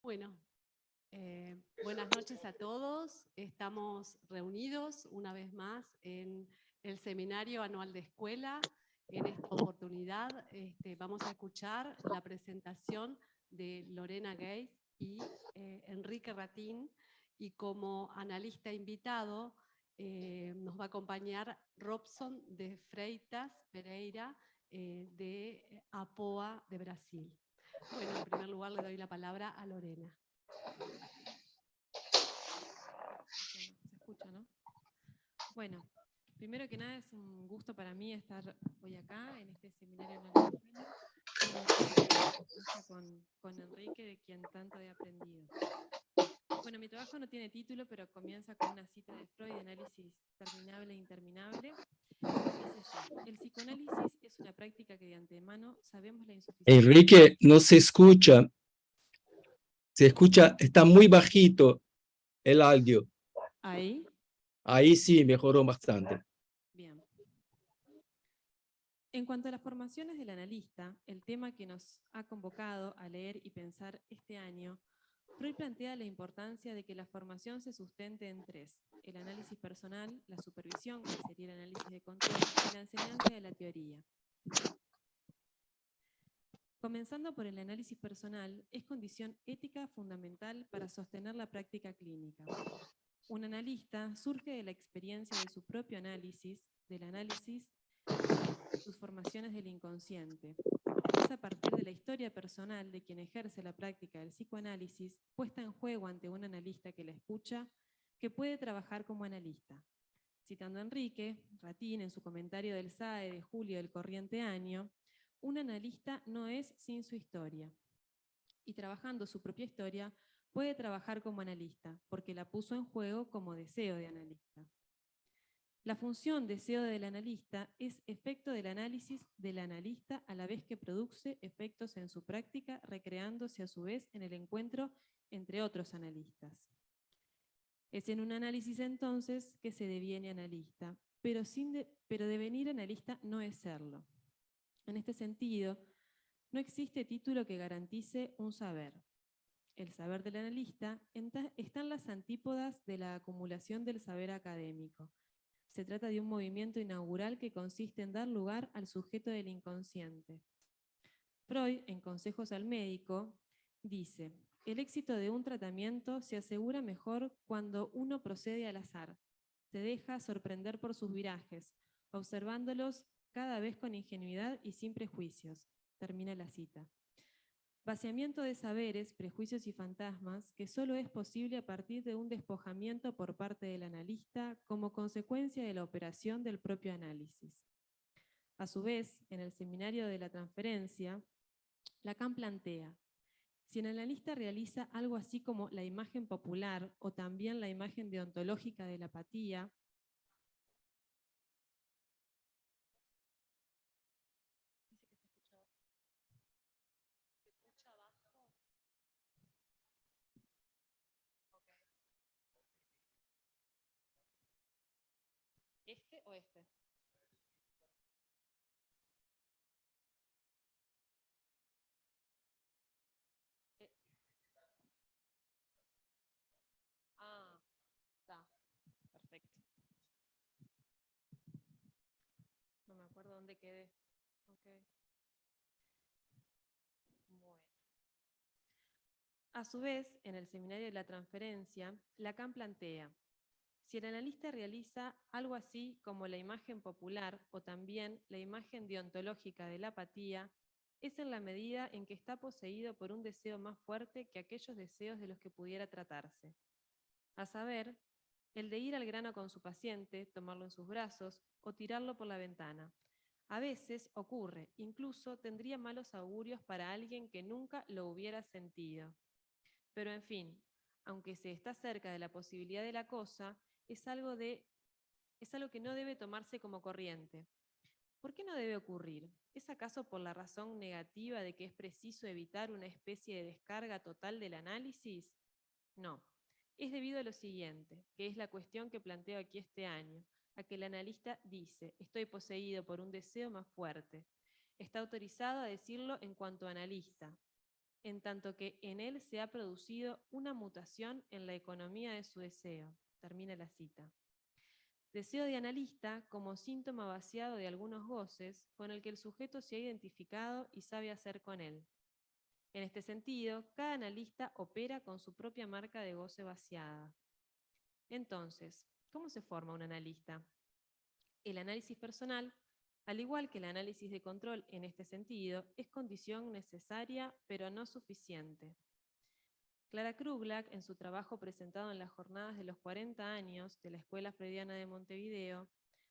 Bueno, buenas noches a todos. Estamos reunidos una vez más en el seminario anual de escuela. En esta oportunidad vamos a escuchar la presentación de Lorena Geis y Enrique Ratín, y como analista invitado nos va a acompañar Robson de Freitas Pereira de Apoa de Brasil. Bueno, en primer lugar le doy la palabra a Lorena. Se escucha, ¿no? Bueno, primero que nada es un gusto para mí estar hoy acá en este seminario anual de escuela con Enrique, de quien tanto he aprendido. Bueno, mi trabajo no tiene título, pero comienza con una cita de Freud de análisis terminable e interminable. Dice así: el psicoanálisis es una práctica que de antemano sabemos la insuficiencia. Enrique, no se escucha. Se escucha, está muy bajito el audio. ¿Ahí? Ahí sí mejoró bastante. Bien. En cuanto a las formaciones del analista, el tema que nos ha convocado a leer y pensar este año, Freud plantea la importancia de que la formación se sustente en tres: el análisis personal, la supervisión, que sería el análisis de control, y la enseñanza de la teoría. Comenzando por el análisis personal, es condición ética fundamental para sostener la práctica clínica. Un analista surge de la experiencia de su propio análisis, del análisis de sus formaciones del inconsciente. Es a partir de la historia personal de quien ejerce la práctica del psicoanálisis, puesta en juego ante un analista que la escucha, que puede trabajar como analista. Citando a Enrique Ratín en su comentario del SAE de julio del corriente año, un analista no es sin su historia. Y trabajando su propia historia, puede trabajar como analista, porque la puso en juego como deseo de analista. La función deseo del analista es efecto del análisis del analista a la vez que produce efectos en su práctica, recreándose a su vez en el encuentro entre otros analistas. Es en un análisis entonces que se deviene analista, pero devenir analista no es serlo. En este sentido, no existe título que garantice un saber. El saber del analista está en las antípodas de la acumulación del saber académico. Se trata de un movimiento inaugural que consiste en dar lugar al sujeto del inconsciente. Freud, en Consejos al médico, dice: el éxito de un tratamiento se asegura mejor cuando uno procede al azar, se deja sorprender por sus virajes, observándolos cada vez con ingenuidad y sin prejuicios. Termina la cita. Vaciamiento de saberes, prejuicios y fantasmas que solo es posible a partir de un despojamiento por parte del analista como consecuencia de la operación del propio análisis. A su vez, en el seminario de la transferencia, Lacan plantea: si el analista realiza algo así como la imagen popular o también la imagen deontológica de la apatía, ¿este o este? Ah, está. Perfecto. No me acuerdo dónde quedé. Okay. Bueno. A su vez, en el seminario de la transferencia, Lacan plantea: si el analista realiza algo así como la imagen popular o también la imagen deontológica de la apatía, es en la medida en que está poseído por un deseo más fuerte que aquellos deseos de los que pudiera tratarse. A saber, el de ir al grano con su paciente, tomarlo en sus brazos o tirarlo por la ventana. A veces ocurre, incluso tendría malos augurios para alguien que nunca lo hubiera sentido. Pero en fin, aunque se está cerca de la posibilidad de la cosa, es algo que no debe tomarse como corriente. ¿Por qué no debe ocurrir? ¿Es acaso por la razón negativa de que es preciso evitar una especie de descarga total del análisis? No. Es debido a lo siguiente, que es la cuestión que planteo aquí este año, a que el analista dice: estoy poseído por un deseo más fuerte. Está autorizado a decirlo en cuanto analista. en tanto que en él se ha producido una mutación en la economía de su deseo. Termina la cita. Deseo de analista como síntoma vaciado de algunos goces con el que el sujeto se ha identificado y sabe hacer con él. En este sentido, cada analista opera con su propia marca de goce vaciada. Entonces, ¿cómo se forma un analista? El análisis personal, al igual que el análisis de control en este sentido, es condición necesaria pero no suficiente. Clara Kruglack, en su trabajo presentado en las jornadas de los 40 años de la Escuela Freudiana de Montevideo,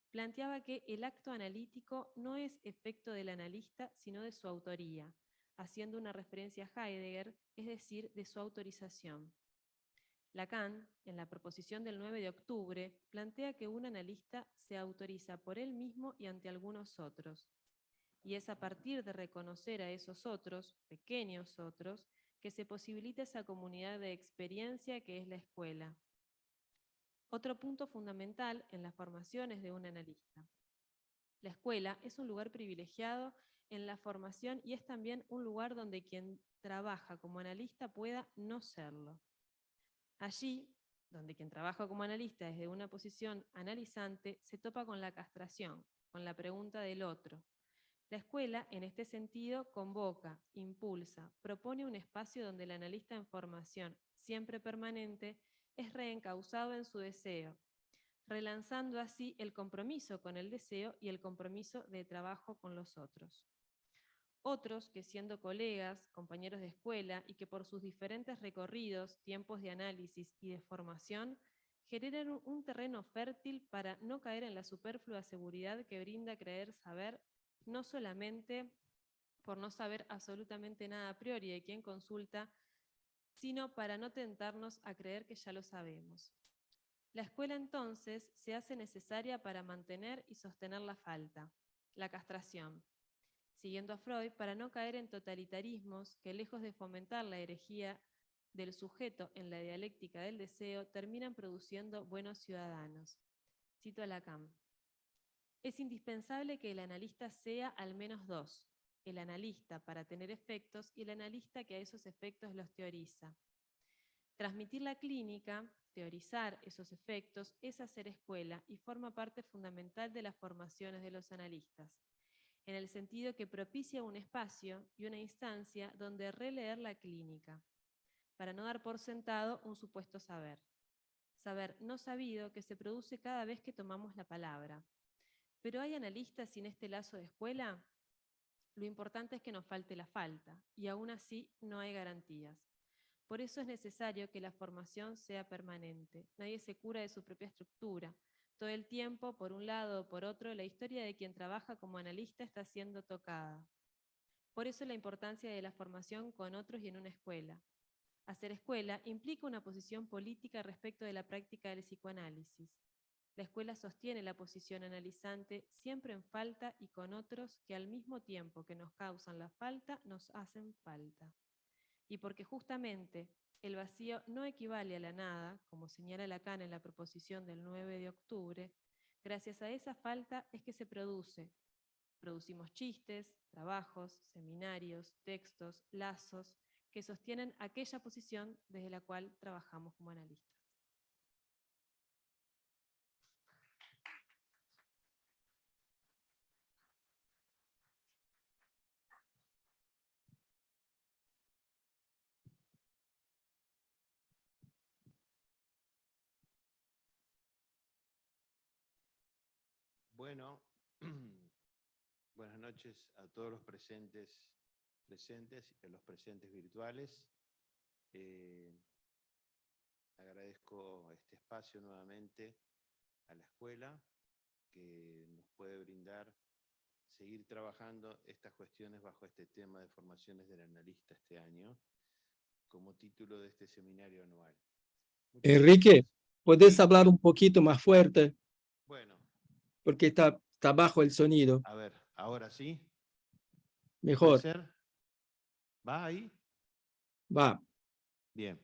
planteaba que el acto analítico no es efecto del analista, sino de su autoría, haciendo una referencia a Heidegger, es decir, de su autorización. Lacan, en la proposición del 9 de octubre, plantea que un analista se autoriza por él mismo y ante algunos otros. Y es a partir de reconocer a esos otros, pequeños otros, que se posibilita esa comunidad de experiencia que es la escuela. Otro punto fundamental en las formaciones de un analista. La escuela es un lugar privilegiado en la formación y es también un lugar donde quien trabaja como analista pueda no serlo. Allí, donde quien trabaja como analista desde una posición analizante, se topa con la castración, con la pregunta del otro. La escuela, en este sentido, convoca, impulsa, propone un espacio donde el analista en formación, siempre permanente, es reencauzado en su deseo, relanzando así el compromiso con el deseo y el compromiso de trabajo con los otros. Otros que siendo colegas, compañeros de escuela y que por sus diferentes recorridos, tiempos de análisis y de formación, generan un terreno fértil para no caer en la superflua seguridad que brinda creer saber, no solamente por no saber absolutamente nada a priori de quien consulta, sino para no tentarnos a creer que ya lo sabemos. La escuela entonces se hace necesaria para mantener y sostener la falta, la castración, siguiendo a Freud, para no caer en totalitarismos que, lejos de fomentar la herejía del sujeto en la dialéctica del deseo, terminan produciendo buenos ciudadanos. Cito a Lacan. Es indispensable que el analista sea al menos dos: el analista para tener efectos y el analista que a esos efectos los teoriza. Transmitir la clínica, teorizar esos efectos, es hacer escuela y forma parte fundamental de las formaciones de los analistas, en el sentido que propicia un espacio y una instancia donde releer la clínica, para no dar por sentado un supuesto saber. Saber no sabido que se produce cada vez que tomamos la palabra. ¿Pero hay analistas sin este lazo de escuela? Lo importante es que nos falte la falta, y aún así no hay garantías. Por eso es necesario que la formación sea permanente. Nadie se cura de su propia estructura. Todo el tiempo, por un lado o por otro, la historia de quien trabaja como analista está siendo tocada. Por eso la importancia de la formación con otros y en una escuela. Hacer escuela implica una posición política respecto de la práctica del psicoanálisis. La escuela sostiene la posición analizante siempre en falta y con otros que al mismo tiempo que nos causan la falta, nos hacen falta. Y porque justamente el vacío no equivale a la nada, como señala Lacan en la proposición del 9 de octubre, gracias a esa falta es que se producimos chistes, trabajos, seminarios, textos, lazos, que sostienen aquella posición desde la cual trabajamos como analistas. Bueno, buenas noches a todos los presentes y a los presentes virtuales. Agradezco este espacio nuevamente a la escuela que nos puede brindar seguir trabajando estas cuestiones bajo este tema de formaciones del analista este año, como título de este seminario anual. Enrique, ¿puedes hablar un poquito más fuerte? Bueno. Porque está bajo el sonido. A ver, ahora sí. Mejor. ¿Puede ser? ¿Va ahí? Va. Bien.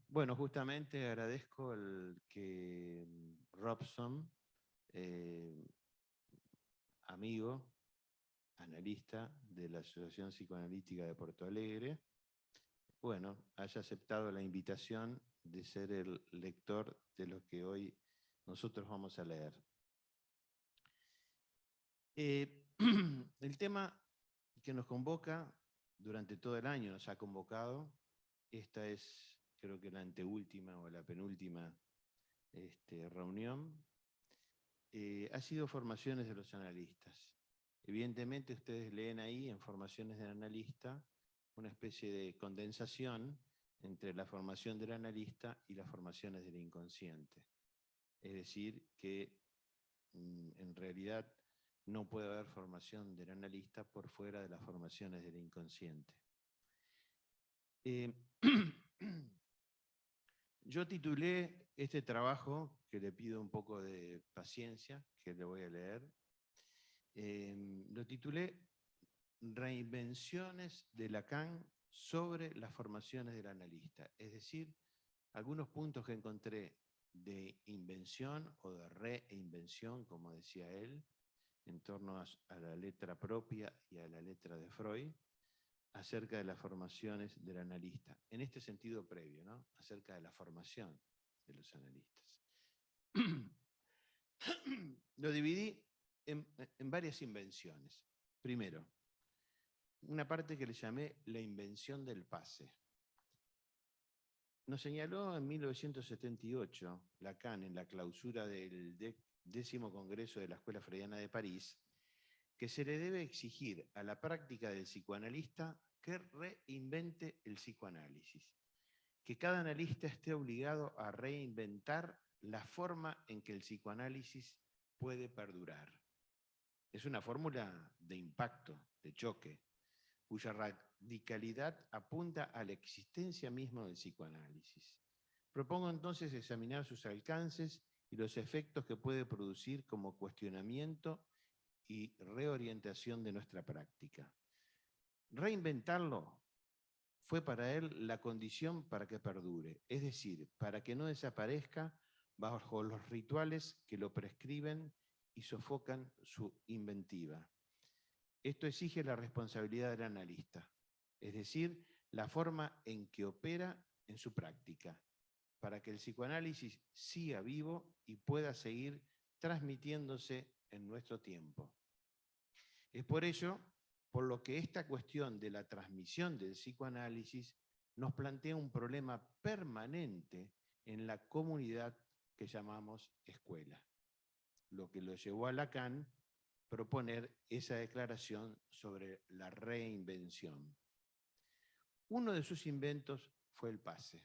Bueno, justamente agradezco el que Robson, amigo, analista de la Asociación Psicoanalítica de Porto Alegre, bueno, haya aceptado la invitación de ser el lector de lo que hoy nosotros vamos a leer. El tema que nos convoca durante todo el año, nos ha convocado, esta es creo que la anteúltima o la penúltima reunión, ha sido formaciones de los analistas. Evidentemente ustedes leen ahí en formaciones del analista una especie de condensación entre la formación del analista y las formaciones del inconsciente. Es decir, que en realidad no puede haber formación del analista por fuera de las formaciones del inconsciente. Yo titulé este trabajo, que le pido un poco de paciencia, que le voy a leer, lo titulé Reinvenciones de Lacan sobre las formaciones del analista. Es decir, algunos puntos que encontré de invención o de reinvención, como decía él, en torno a la letra propia y a la letra de Freud, acerca de las formaciones del analista. En este sentido previo, ¿no? Acerca de la formación de los analistas. Lo dividí en varias invenciones. Primero, una parte que le llamé la invención del pase. Nos señaló en 1978 Lacan, en la clausura del 10º Congreso de la Escuela Freudiana de París, que se le debe exigir a la práctica del psicoanalista que reinvente el psicoanálisis, que cada analista esté obligado a reinventar la forma en que el psicoanálisis puede perdurar. Es una fórmula de impacto, de choque, cuya radicalidad apunta a la existencia misma del psicoanálisis. Propongo entonces examinar sus alcances y los efectos que puede producir como cuestionamiento y reorientación de nuestra práctica. Reinventarlo fue para él la condición para que perdure, es decir, para que no desaparezca bajo los rituales que lo prescriben y sofocan su inventiva. Esto exige la responsabilidad del analista, es decir, la forma en que opera en su práctica, para que el psicoanálisis siga vivo y pueda seguir transmitiéndose en nuestro tiempo. Es por ello por lo que esta cuestión de la transmisión del psicoanálisis nos plantea un problema permanente en la comunidad que llamamos escuela, lo que lo llevó a Lacan proponer esa declaración sobre la reinvención. Uno de sus inventos fue el pase.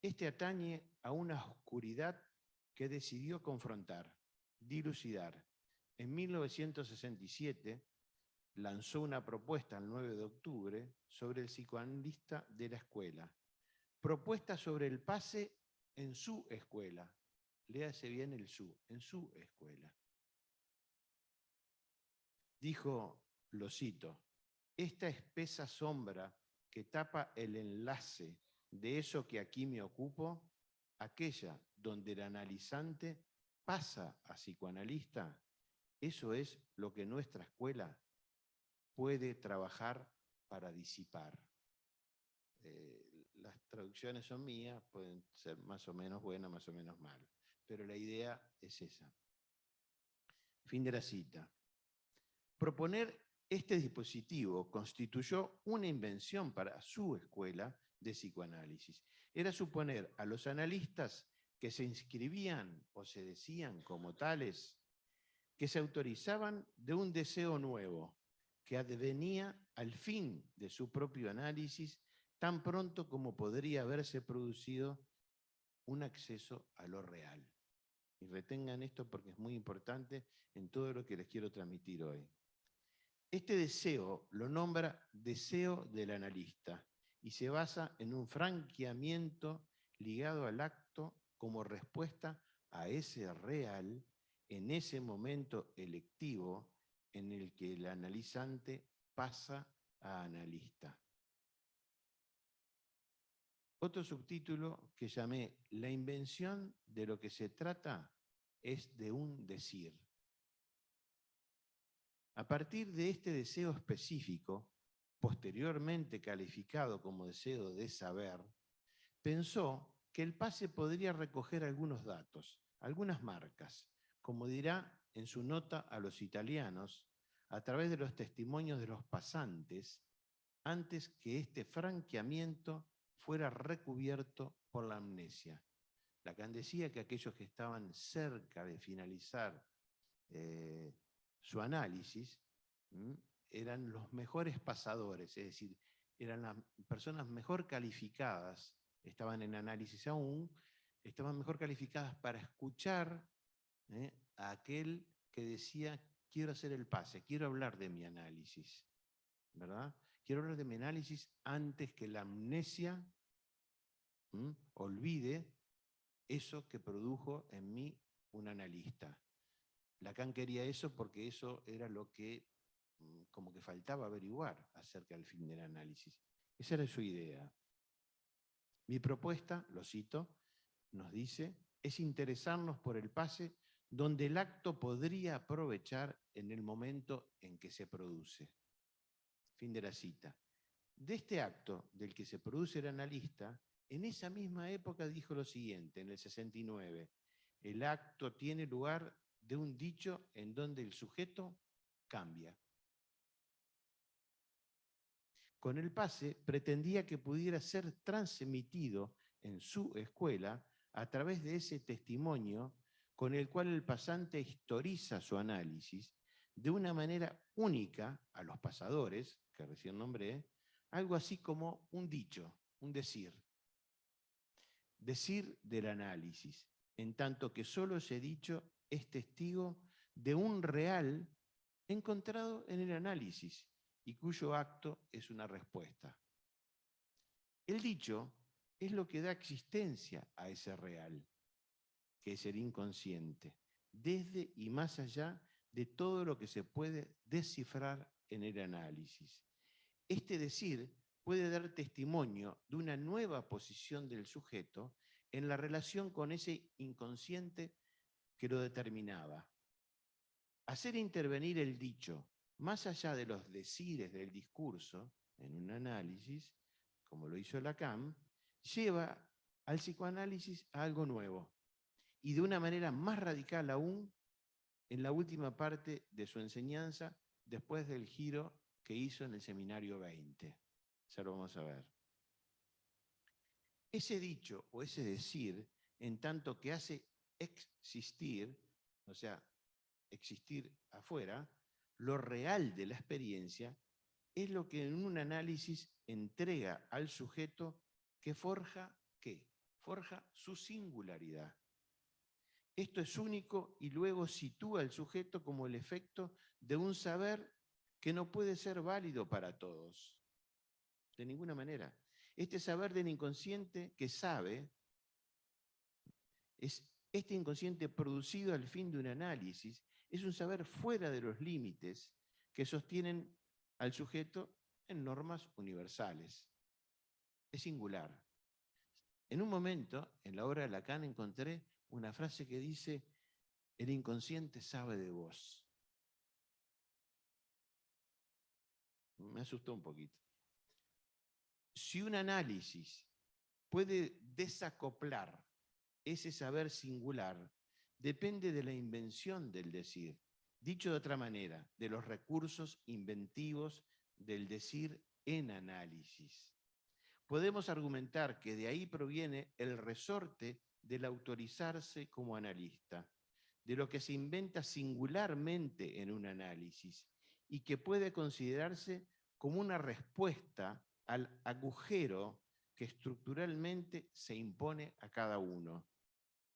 Este atañe a una oscuridad que decidió confrontar, dilucidar. En 1967 lanzó una propuesta el 9 de octubre sobre el psicoanalista de la escuela. Propuesta sobre el pase en su escuela. Léase bien el su, en su escuela. Dijo, lo cito, esta espesa sombra que tapa el enlace de eso que aquí me ocupo, aquella donde el analizante pasa a psicoanalista, eso es lo que nuestra escuela puede trabajar para disipar. Las traducciones son mías, pueden ser más o menos buenas, más o menos malas, pero la idea es esa. Fin de la cita. Proponer este dispositivo constituyó una invención para su escuela de psicoanálisis. Era suponer a los analistas que se inscribían o se decían como tales, que se autorizaban de un deseo nuevo, que advenía al fin de su propio análisis tan pronto como podría haberse producido un acceso a lo real. Y retengan esto porque es muy importante en todo lo que les quiero transmitir hoy. Este deseo lo nombra deseo del analista y se basa en un franqueamiento ligado al acto como respuesta a ese real en ese momento electivo en el que el analizante pasa a analista. Otro subtítulo que llamé La invención de lo que se trata es de un decir. A partir de este deseo específico, posteriormente calificado como deseo de saber, pensó que el pase podría recoger algunos datos, algunas marcas, como dirá en su nota a los italianos, a través de los testimonios de los pasantes, antes que este franqueamiento fuera recubierto por la amnesia. Lacan decía que aquellos que estaban cerca de finalizar su análisis eran los mejores pasadores, es decir, eran las personas mejor calificadas, estaban en análisis aún, estaban mejor calificadas para escuchar a aquel que decía, quiero hacer el pase, quiero hablar de mi análisis, ¿verdad? Quiero hablar de mi análisis antes que la amnesia olvide eso que produjo en mí un analista. Lacan quería eso porque eso era lo que como que faltaba averiguar acerca del fin del análisis. Esa era su idea. Mi propuesta, lo cito, nos dice, es interesarnos por el pase donde el acto podría aprovechar en el momento en que se produce. Fin de la cita. De este acto del que se produce el analista, en esa misma época dijo lo siguiente, en el 69, el acto tiene lugar de un dicho en donde el sujeto cambia. Con el pase pretendía que pudiera ser transmitido en su escuela a través de ese testimonio con el cual el pasante historiza su análisis de una manera única a los pasadores, que recién nombré, algo así como un dicho, un decir. Decir del análisis, en tanto que solo ese dicho es testigo de un real encontrado en el análisis y cuyo acto es una respuesta. El dicho es lo que da existencia a ese real, que es el inconsciente, desde y más allá de todo lo que se puede descifrar en el análisis. Este decir puede dar testimonio de una nueva posición del sujeto en la relación con ese inconsciente que lo determinaba. Hacer intervenir el dicho más allá de los decires del discurso en un análisis, como lo hizo Lacan, lleva al psicoanálisis a algo nuevo y de una manera más radical aún en la última parte de su enseñanza después del giro que hizo en el seminario 20. Ya lo vamos a ver. Ese dicho o ese decir, en tanto que hace existir, o sea, existir afuera, lo real de la experiencia es lo que en un análisis entrega al sujeto que forja, ¿qué? Forja su singularidad. Esto es único y luego sitúa al sujeto como el efecto de un saber que no puede ser válido para todos. De ninguna manera. Este saber del inconsciente que sabe, es este inconsciente producido al fin de un análisis, es un saber fuera de los límites que sostienen al sujeto en normas universales. Es singular. En un momento, en la obra de Lacan, encontré una frase que dice, el inconsciente sabe de vos. Me asustó un poquito. Si un análisis puede desacoplar ese saber singular, depende de la invención del decir. Dicho de otra manera, de los recursos inventivos del decir en análisis. Podemos argumentar que de ahí proviene el resorte del autorizarse como analista, de lo que se inventa singularmente en un análisis y que puede considerarse como una respuesta al agujero que estructuralmente se impone a cada uno.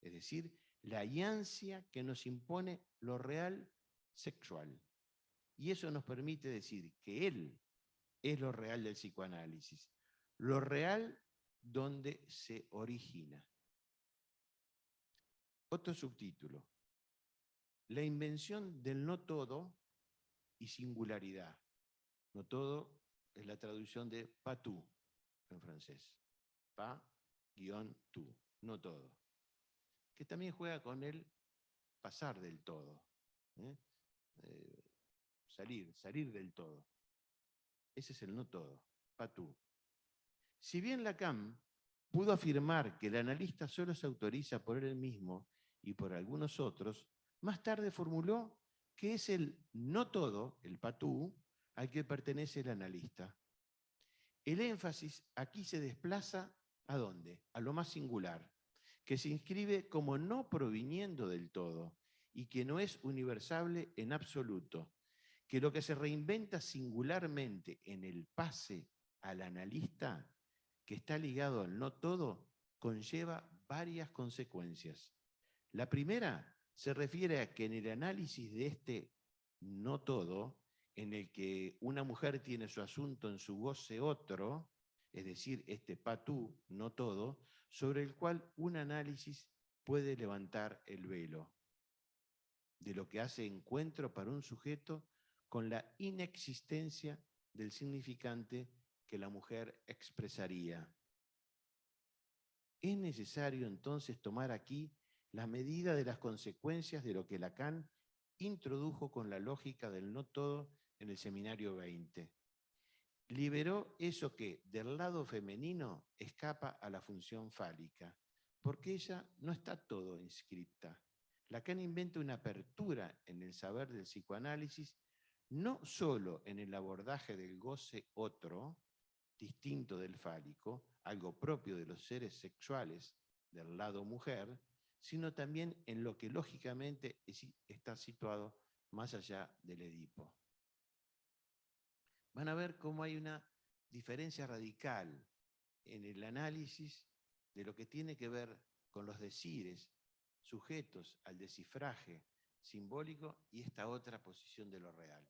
Es decir, la ansia que nos impone lo real sexual. Y eso nos permite decir que él es lo real del psicoanálisis, lo real donde se origina. Otro subtítulo, la invención del no todo y singularidad. No todo es la traducción de pas tout en francés. Pas-tout, no todo. Que también juega con el pasar del todo. salir del todo. Ese es el no todo, patú. Si bien Lacan pudo afirmar que el analista solo se autoriza por él mismo y por algunos otros, más tarde formuló que es el no todo, el patú, al que pertenece el analista. El énfasis aquí se desplaza ¿a dónde? A lo más singular, que se inscribe como no proviniendo del todo y que no es universable en absoluto, que lo que se reinventa singularmente en el pase al analista, que está ligado al no todo, conlleva varias consecuencias. La primera se refiere a que en el análisis de este no todo, en el que una mujer tiene su asunto en su goce otro, es decir, este patú, no todo, sobre el cual un análisis puede levantar el velo de lo que hace encuentro para un sujeto con la inexistencia del significante que la mujer expresaría. Es necesario entonces tomar aquí la medida de las consecuencias de lo que Lacan introdujo con la lógica del no todo en el seminario 20. Liberó eso que del lado femenino escapa a la función fálica, porque ella no está todo inscripta. Lacan inventa una apertura en el saber del psicoanálisis, no solo en el abordaje del goce otro, distinto del fálico, algo propio de los seres sexuales del lado mujer, sino también en lo que lógicamente está situado más allá del Edipo. Van a ver cómo hay una diferencia radical en el análisis de lo que tiene que ver con los decires sujetos al descifraje simbólico y esta otra posición de lo real.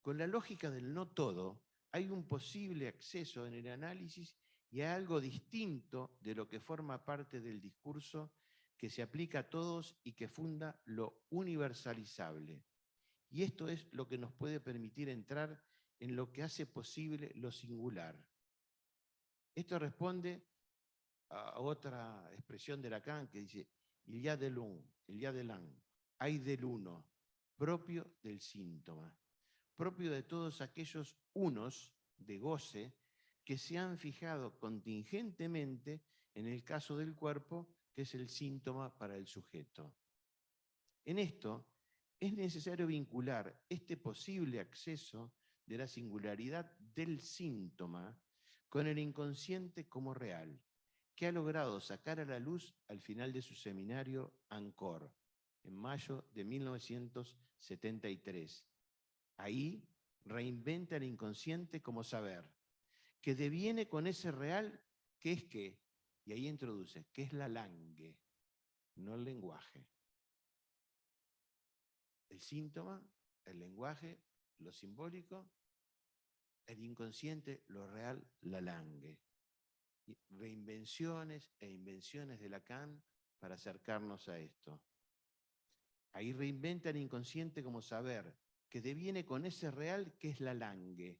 Con la lógica del no todo, hay un posible acceso en el análisis y a algo distinto de lo que forma parte del discurso que se aplica a todos y que funda lo universalizable. Y esto es lo que nos puede permitir entrar en lo que hace posible lo singular. Esto responde a otra expresión de Lacan que dice, il y a de l'un, il y a de l'un, hay del uno, propio del síntoma, propio de todos aquellos unos de goce que se han fijado contingentemente en el caso del cuerpo, que es el síntoma para el sujeto. En esto es necesario vincular este posible acceso de la singularidad del síntoma con el inconsciente como real, que ha logrado sacar a la luz al final de su seminario Ancor, en mayo de 1973. Ahí reinventa el inconsciente como saber, que deviene con ese real que es qué, y ahí introduce, que es la langue, no el lenguaje. El síntoma, el lenguaje, lo simbólico, el inconsciente, lo real, la langue. Reinvenciones e invenciones de Lacan para acercarnos a esto. Ahí reinventa el inconsciente como saber, que deviene con ese real que es la langue.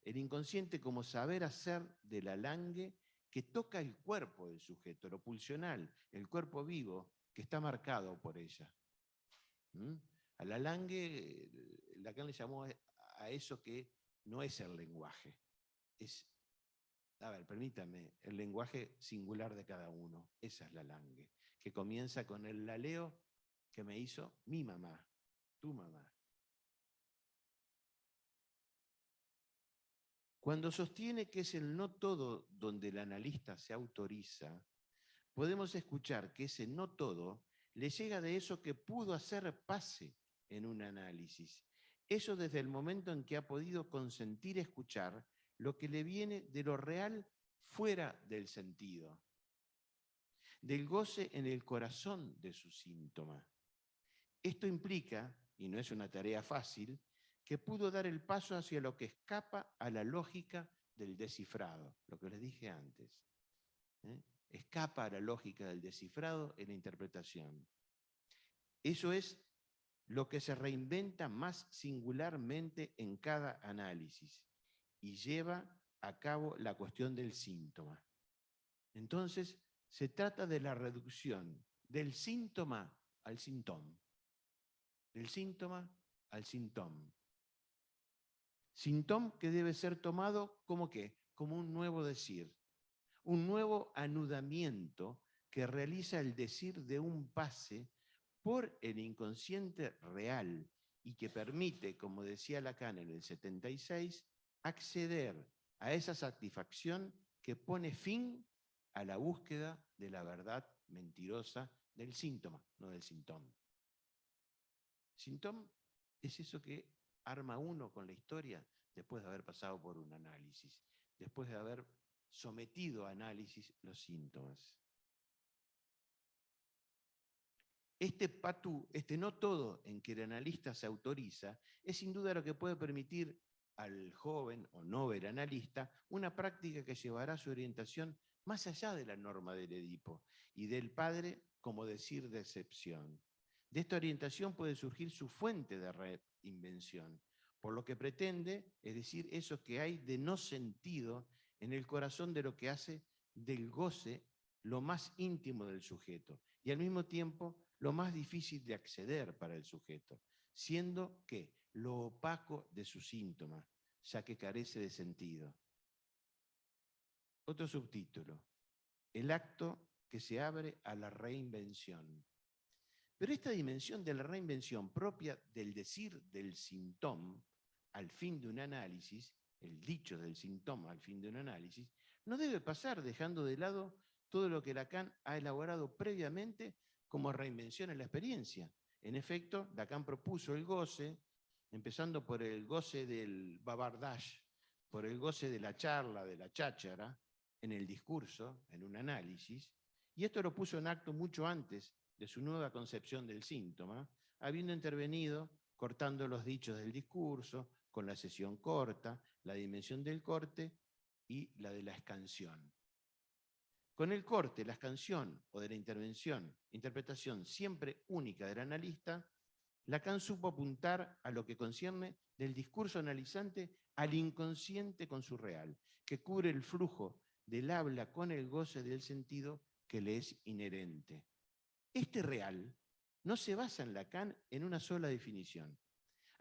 El inconsciente como saber hacer de la langue que toca el cuerpo del sujeto, lo pulsional, el cuerpo vivo que está marcado por ella. A la langue, Lacan le llamó a eso que no es el lenguaje, es, a ver, permítame, el lenguaje singular de cada uno, esa es la langue, que comienza con el laleo que me hizo mi mamá, tu mamá. Cuando sostiene que es el no todo donde el analista se autoriza, podemos escuchar que ese no todo le llega de eso que pudo hacer pase en un análisis. Eso desde el momento en que ha podido consentir escuchar lo que le viene de lo real fuera del sentido, del goce en el corazón de su síntoma. Esto implica, y no es una tarea fácil, que pudo dar el paso hacia lo que escapa a la lógica del descifrado, lo que les dije antes. Escapa a la lógica del descifrado en la interpretación. Eso es lo que se reinventa más singularmente en cada análisis y lleva a cabo la cuestión del síntoma. Entonces, se trata de la reducción del síntoma al síntoma, del síntoma al síntoma. Síntoma que debe ser tomado como ¿qué? Como un nuevo decir, un nuevo anudamiento que realiza el decir de un pase por el inconsciente real y que permite, como decía Lacan en el 76, acceder a esa satisfacción que pone fin a la búsqueda de la verdad mentirosa del síntoma, no del síntoma. Síntoma es eso que arma uno con la historia después de haber pasado por un análisis, después de haber sometido a análisis los síntomas. Este patú, este no todo en que el analista se autoriza, es sin duda lo que puede permitir al joven o no ver analista una práctica que llevará su orientación más allá de la norma del Edipo y del padre como decir de excepción. De esta orientación puede surgir su fuente de reinvención, por lo que pretende, es decir, eso que hay de no sentido en el corazón de lo que hace del goce lo más íntimo del sujeto y al mismo tiempo lo más difícil de acceder para el sujeto, siendo que lo opaco de su síntoma, ya que carece de sentido. Otro subtítulo, el acto que se abre a la reinvención. Pero esta dimensión de la reinvención propia del decir del síntoma al fin de un análisis, el dicho del síntoma al fin de un análisis, no debe pasar dejando de lado todo lo que Lacan ha elaborado previamente como reinvención en la experiencia. En efecto, Lacan propuso el goce, empezando por el goce del bavardage, por el goce de la charla, de la cháchara, en el discurso, en un análisis, y esto lo puso en acto mucho antes de su nueva concepción del síntoma, habiendo intervenido cortando los dichos del discurso, con la sesión corta, la dimensión del corte y la de la escansión. Con el corte, la escansión o de la interpretación siempre única del analista, Lacan supo apuntar a lo que concierne del discurso analizante al inconsciente con su real, que cubre el flujo del habla con el goce del sentido que le es inherente. Este real no se basa en Lacan en una sola definición,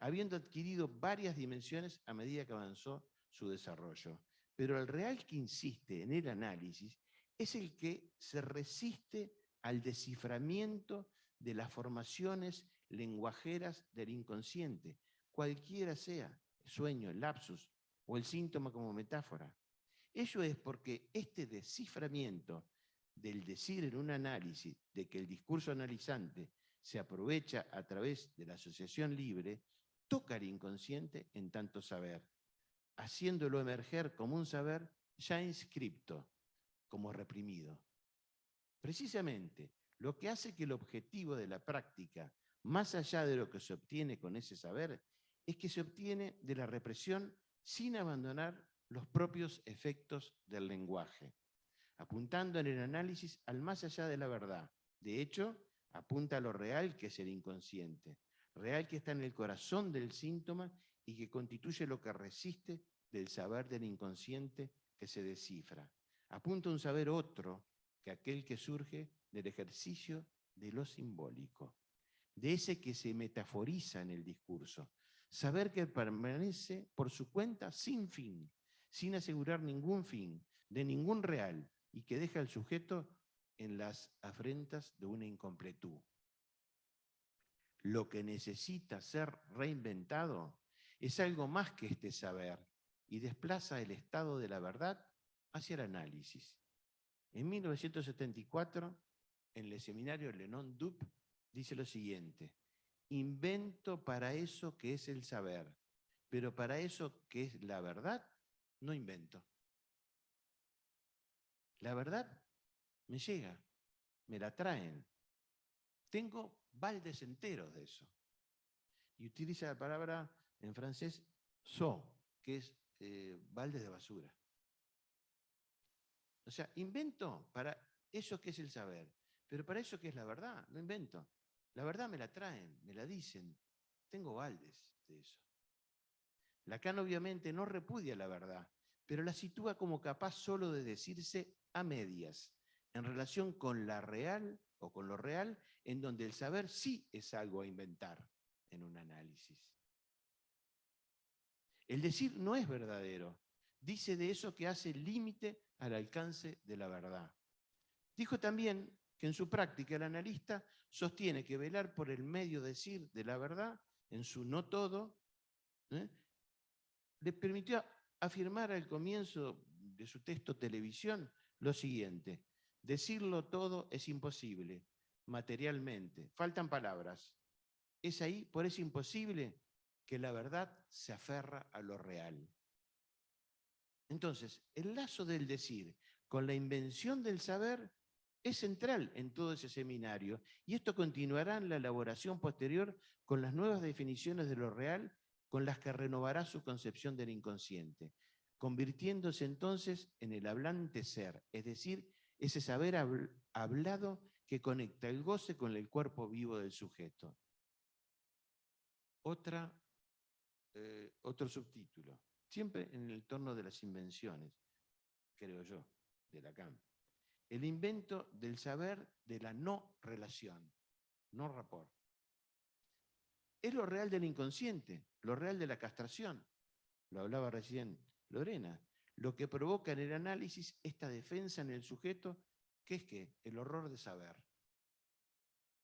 habiendo adquirido varias dimensiones a medida que avanzó su desarrollo. Pero el real que insiste en el análisis es el que se resiste al desciframiento de las formaciones lenguajeras del inconsciente, cualquiera sea, sueño, lapsus o el síntoma como metáfora. Ello es porque este desciframiento del decir en un análisis, de que el discurso analizante se aprovecha a través de la asociación libre, toca al inconsciente en tanto saber, haciéndolo emerger como un saber ya inscripto, como reprimido. Precisamente, lo que hace que el objetivo de la práctica, más allá de lo que se obtiene con ese saber, es que se obtiene de la represión sin abandonar los propios efectos del lenguaje, apuntando en el análisis al más allá de la verdad. De hecho, apunta a lo real que es el inconsciente, real que está en el corazón del síntoma y que constituye lo que resiste del saber del inconsciente que se descifra. Apunta a un saber otro que aquel que surge del ejercicio de lo simbólico, de ese que se metaforiza en el discurso, saber que permanece por su cuenta sin fin, sin asegurar ningún fin, de ningún real, y que deja al sujeto en las afrentas de una incompletud. Lo que necesita ser reinventado es algo más que este saber y desplaza el estado de la verdad hacia el análisis. En 1974, en el seminario Lenon-Dup, dice lo siguiente: invento para eso que es el saber, pero para eso que es la verdad, no invento. La verdad me llega, me la traen. Tengo baldes enteros de eso. Y utiliza la palabra en francés seau, que es baldes de basura. O sea, invento para eso que es el saber, pero para eso que es la verdad, no invento. La verdad me la traen, me la dicen. Tengo baldes de eso. Lacan obviamente no repudia la verdad, pero la sitúa como capaz solo de decirse a medias, en relación con la real o con lo real, en donde el saber sí es algo a inventar en un análisis. El decir no es verdadero. Dice de eso que hace límite al alcance de la verdad. Dijo también que en su práctica el analista sostiene que velar por el medio decir de la verdad, en su no todo, le permitió afirmar al comienzo de su texto Televisión lo siguiente: decirlo todo es imposible, materialmente, faltan palabras. Es ahí, por eso imposible, que la verdad se aferra a lo real. Entonces, el lazo del decir con la invención del saber es central en todo ese seminario, y esto continuará en la elaboración posterior con las nuevas definiciones de lo real con las que renovará su concepción del inconsciente, convirtiéndose entonces en el hablante ser, es decir, ese saber hablado que conecta el goce con el cuerpo vivo del sujeto. Otro subtítulo, siempre en el torno de las invenciones, creo yo, de Lacan. El invento del saber de la no relación, no rapport. Es lo real del inconsciente, lo real de la castración. Lo hablaba recién Lorena. Lo que provoca en el análisis esta defensa en el sujeto, que es que el horror de saber.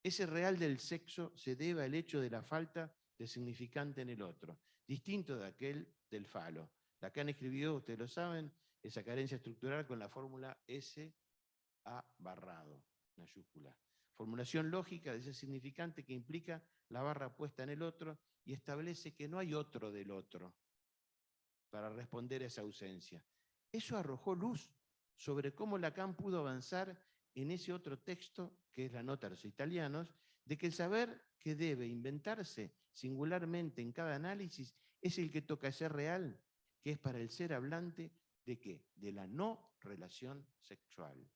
Ese real del sexo se debe al hecho de la falta de significante en el otro, distinto de aquel del falo. Lacan escribió, ustedes lo saben, esa carencia estructural con la fórmula S A barrado, mayúscula. Formulación lógica de ese significante que implica la barra puesta en el otro y establece que no hay otro del otro para responder a esa ausencia. Eso arrojó luz sobre cómo Lacan pudo avanzar en ese otro texto, que es la nota a los italianos, de que el saber que debe inventarse singularmente en cada análisis es el que toca ser real, que es para el ser hablante de ¿qué? De la no relación sexual.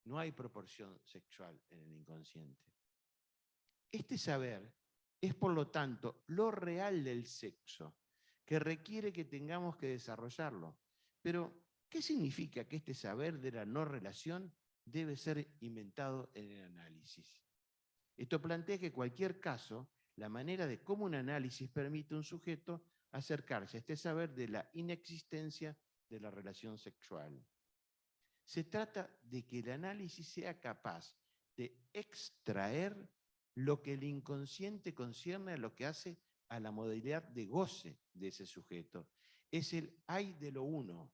No hay proporción sexual en el inconsciente. Este saber es, por lo tanto, lo real del sexo, que requiere que tengamos que desarrollarlo. Pero, ¿qué significa que este saber de la no relación debe ser inventado en el análisis? Esto plantea que en cualquier caso, la manera de cómo un análisis permite a un sujeto acercarse a este saber de la inexistencia de la relación sexual. Se trata de que el análisis sea capaz de extraer lo que el inconsciente concierne a lo que hace a la modalidad de goce de ese sujeto. Es el hay de lo uno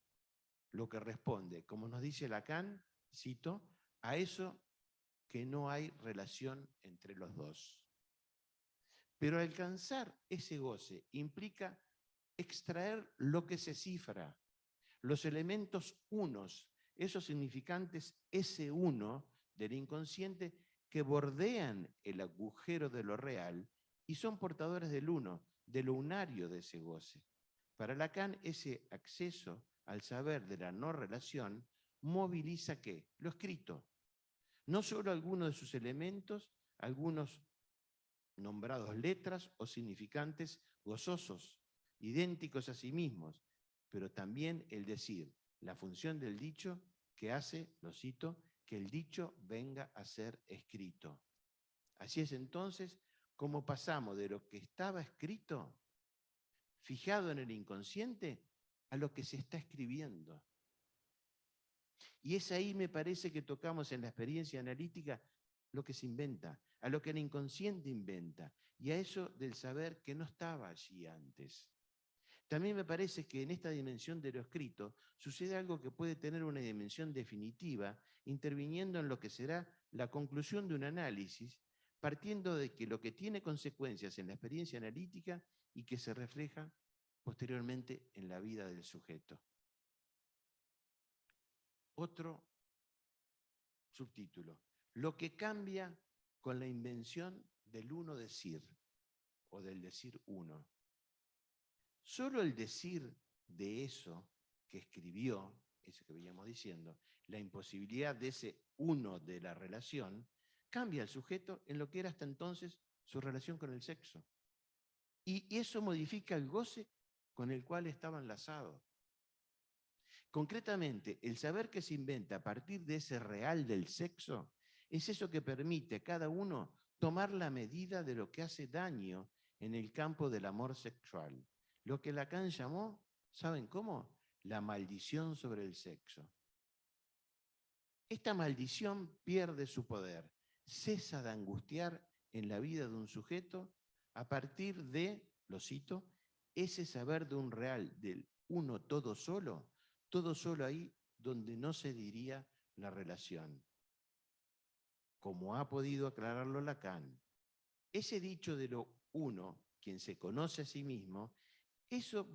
lo que responde, como nos dice Lacan, cito, a eso que no hay relación entre los dos. Pero alcanzar ese goce implica extraer lo que se cifra, los elementos unos, esos significantes S1 del inconsciente que bordean el agujero de lo real y son portadores del uno, de lo unario de ese goce. Para Lacan, ese acceso al saber de la no relación moviliza ¿qué? Lo escrito. No solo algunos de sus elementos, algunos nombrados letras o significantes gozosos, idénticos a sí mismos, pero también el decir, la función del dicho que hace, lo cito, que el dicho venga a ser escrito. Así es entonces como pasamos de lo que estaba escrito, fijado en el inconsciente, a lo que se está escribiendo. Y es ahí, me parece, que tocamos en la experiencia analítica lo que se inventa, a lo que el inconsciente inventa, y a eso del saber que no estaba allí antes. También me parece que en esta dimensión de lo escrito sucede algo que puede tener una dimensión definitiva, interviniendo en lo que será la conclusión de un análisis, partiendo de que lo que tiene consecuencias en la experiencia analítica y que se refleja posteriormente en la vida del sujeto. Otro subtítulo, lo que cambia con la invención del uno decir o del decir uno. Solo el decir de eso que escribió, eso que veníamos diciendo, la imposibilidad de ese uno de la relación, cambia al sujeto en lo que era hasta entonces su relación con el sexo. Y eso modifica el goce con el cual estaba enlazado. Concretamente, el saber que se inventa a partir de ese real del sexo es eso que permite a cada uno tomar la medida de lo que hace daño en el campo del amor sexual, lo que Lacan llamó, ¿saben cómo? La maldición sobre el sexo. Esta maldición pierde su poder, cesa de angustiar en la vida de un sujeto a partir de, lo cito, ese saber de un real, del uno todo solo ahí donde no se diría la relación. Como ha podido aclararlo Lacan, ese dicho de lo uno, quien se conoce a sí mismo, eso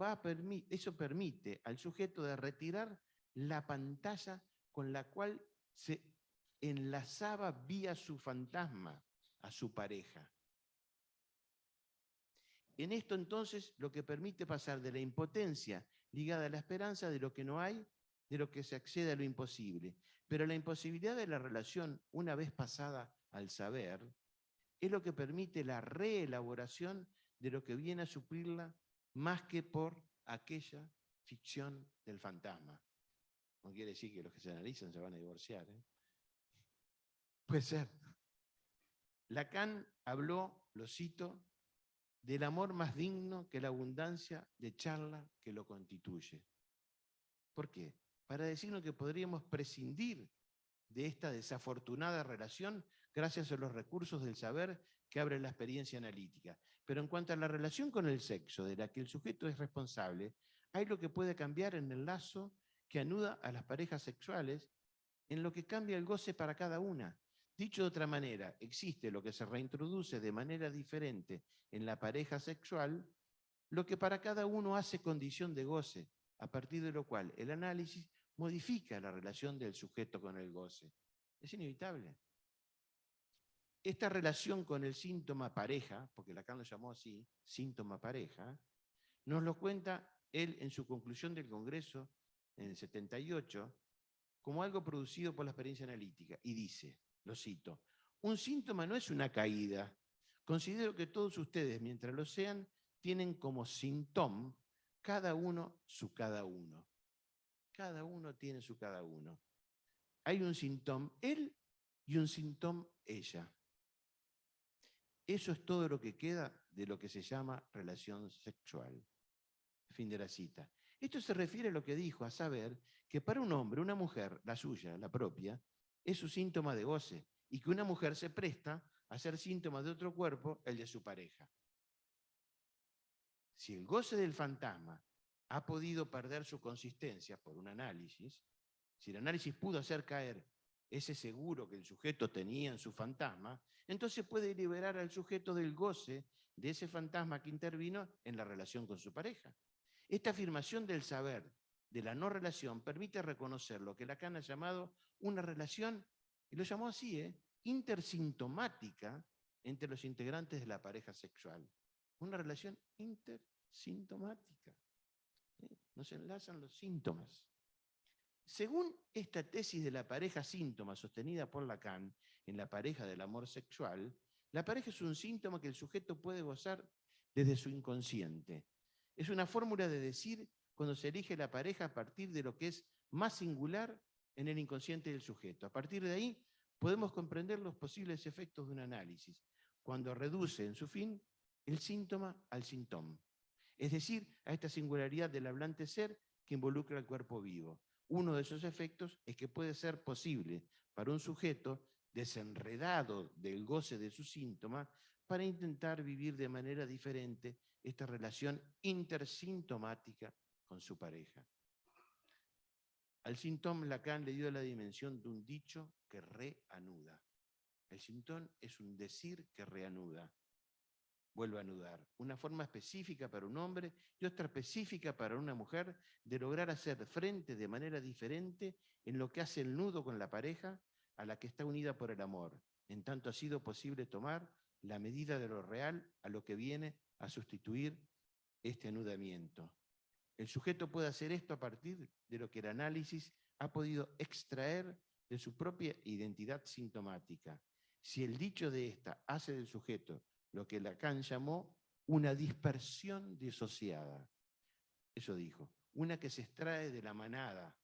permite al sujeto de retirar la pantalla con la cual se enlazaba vía su fantasma a su pareja. En esto entonces lo que permite pasar de la impotencia ligada a la esperanza de lo que no hay, de lo que se accede a lo imposible. Pero la imposibilidad de la relación, una vez pasada al saber, es lo que permite la reelaboración de lo que viene a suplirla más que por aquella ficción del fantasma. No quiere decir que los que se analizan se van a divorciar, ¿eh? Puede ser. Lacan habló, lo cito, del amor más digno que la abundancia de charla que lo constituye. ¿Por qué? Para decirnos que podríamos prescindir de esta desafortunada relación gracias a los recursos del saber que abre la experiencia analítica. Pero en cuanto a la relación con el sexo, de la que el sujeto es responsable, hay lo que puede cambiar en el lazo que anuda a las parejas sexuales, en lo que cambia el goce para cada una. Dicho de otra manera, existe lo que se reintroduce de manera diferente en la pareja sexual, lo que para cada uno hace condición de goce, a partir de lo cual el análisis modifica la relación del sujeto con el goce. Es inevitable. Esta relación con el síntoma pareja, porque Lacan lo llamó así, síntoma pareja, nos lo cuenta él en su conclusión del Congreso en el 78, como algo producido por la experiencia analítica, y dice, lo cito, un síntoma no es una caída. Considero que todos ustedes, mientras lo sean, tienen como síntoma cada uno su cada uno. Cada uno tiene su cada uno. Hay un síntoma él y un síntoma ella. Eso es todo lo que queda de lo que se llama relación sexual. Fin de la cita. Esto se refiere a lo que dijo, a saber que para un hombre, una mujer, la suya, la propia, es su síntoma de goce, y que una mujer se presta a ser síntoma de otro cuerpo, el de su pareja. Si el goce del fantasma ha podido perder su consistencia por un análisis, si el análisis pudo hacer caer ese seguro que el sujeto tenía en su fantasma, entonces puede liberar al sujeto del goce de ese fantasma que intervino en la relación con su pareja. Esta afirmación del saber, de la no relación, permite reconocer lo que Lacan ha llamado una relación, y lo llamó así, intersintomática entre los integrantes de la pareja sexual. Una relación intersintomática. Nos enlazan los síntomas. Según esta tesis de la pareja síntoma sostenida por Lacan en la pareja del amor sexual, la pareja es un síntoma que el sujeto puede gozar desde su inconsciente. Es una fórmula de decir cuando se elige la pareja a partir de lo que es más singular en el inconsciente del sujeto. A partir de ahí podemos comprender los posibles efectos de un análisis, cuando reduce en su fin el síntoma al síntoma. Es decir, a esta singularidad del hablante ser que involucra al cuerpo vivo. Uno de esos efectos es que puede ser posible para un sujeto desenredado del goce de su síntoma para intentar vivir de manera diferente esta relación intersintomática con su pareja. Al síntoma Lacan le dio la dimensión de un dicho que reanuda. El síntoma es un decir que reanuda. Vuelve a anudar. Una forma específica para un hombre y otra específica para una mujer de lograr hacer frente de manera diferente en lo que hace el nudo con la pareja a la que está unida por el amor. En tanto ha sido posible tomar la medida de lo real a lo que viene a sustituir este anudamiento. El sujeto puede hacer esto a partir de lo que el análisis ha podido extraer de su propia identidad sintomática. Si el dicho de esta hace del sujeto lo que Lacan llamó una dispersión disociada. Eso dijo, una que se extrae de la manada.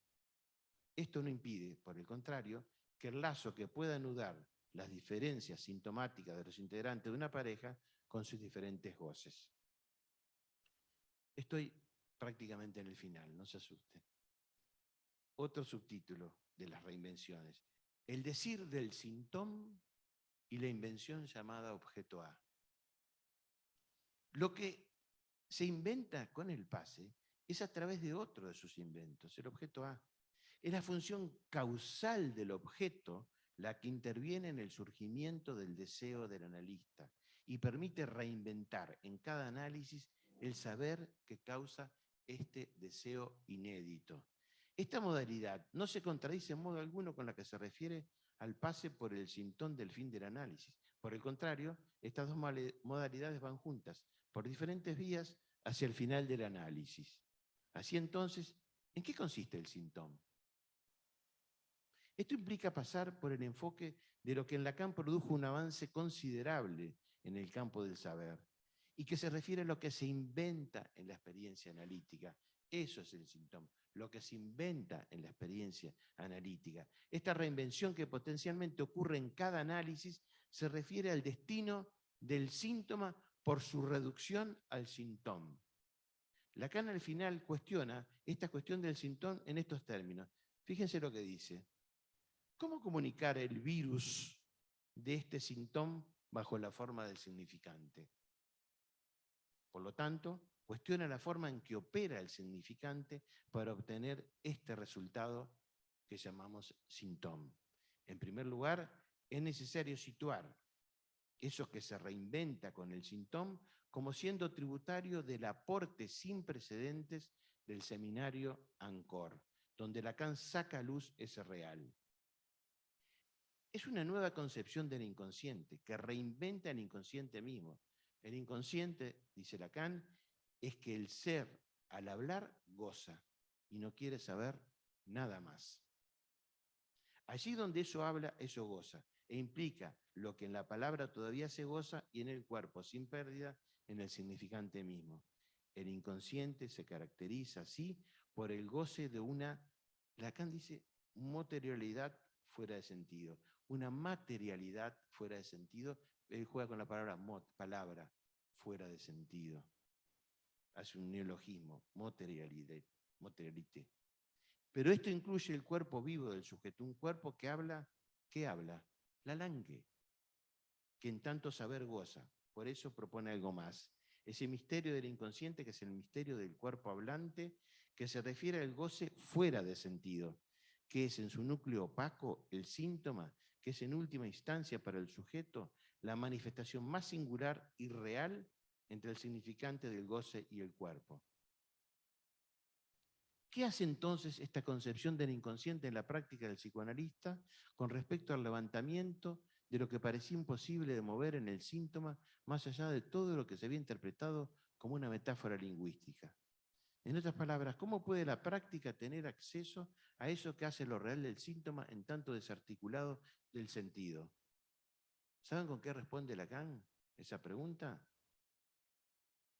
Esto no impide, por el contrario, que el lazo que pueda anudar las diferencias sintomáticas de los integrantes de una pareja con sus diferentes goces. Estoy prácticamente en el final, no se asuste. Otro subtítulo de las reinvenciones. El decir del sintón y la invención llamada objeto A. Lo que se inventa con el pase es a través de otro de sus inventos, el objeto A. Es la función causal del objeto la que interviene en el surgimiento del deseo del analista y permite reinventar en cada análisis el saber que causa este deseo inédito. Esta modalidad no se contradice en modo alguno con la que se refiere al pase por el sintón del fin del análisis. Por el contrario, estas dos modalidades van juntas, por diferentes vías, hacia el final del análisis. Así entonces, ¿en qué consiste el sintón? Esto implica pasar por el enfoque de lo que en Lacan produjo un avance considerable en el campo del saber y que se refiere a lo que se inventa en la experiencia analítica. Eso es el sintón, lo que se inventa en la experiencia analítica. Esta reinvención que potencialmente ocurre en cada análisis se refiere al destino del síntoma por su reducción al sintón. Lacan al final cuestiona esta cuestión del sintón en estos términos. Fíjense lo que dice. ¿Cómo comunicar el virus de este sintón bajo la forma del significante? Por lo tanto, cuestiona la forma en que opera el significante para obtener este resultado que llamamos sintón. En primer lugar, es necesario situar eso que se reinventa con el sintón como siendo tributario del aporte sin precedentes del seminario Ancor, donde Lacan saca a luz ese real. Es una nueva concepción del inconsciente que reinventa el inconsciente mismo. El inconsciente, dice Lacan, es que el ser al hablar goza y no quiere saber nada más. Allí donde eso habla, eso goza, e implica lo que en la palabra todavía se goza y en el cuerpo, sin pérdida, en el significante mismo. El inconsciente se caracteriza así por el goce de una, Lacan dice, materialidad fuera de sentido. Una materialidad fuera de sentido, él juega con la palabra palabra, fuera de sentido. Hace un neologismo, materialité. Pero esto incluye el cuerpo vivo del sujeto, un cuerpo que habla, ¿qué habla? La langue, que en tanto saber goza. Por eso propone algo más. Ese misterio del inconsciente, que es el misterio del cuerpo hablante, que se refiere al goce fuera de sentido, que es en su núcleo opaco el síntoma, que es en última instancia para el sujeto la manifestación más singular y real entre el significante del goce y el cuerpo. ¿Qué hace entonces esta concepción del inconsciente en la práctica del psicoanalista con respecto al levantamiento de lo que parecía imposible de mover en el síntoma, más allá de todo lo que se había interpretado como una metáfora lingüística? En otras palabras, ¿cómo puede la práctica tener acceso a eso que hace lo real del síntoma en tanto desarticulado del sentido? ¿Saben con qué responde Lacan esa pregunta?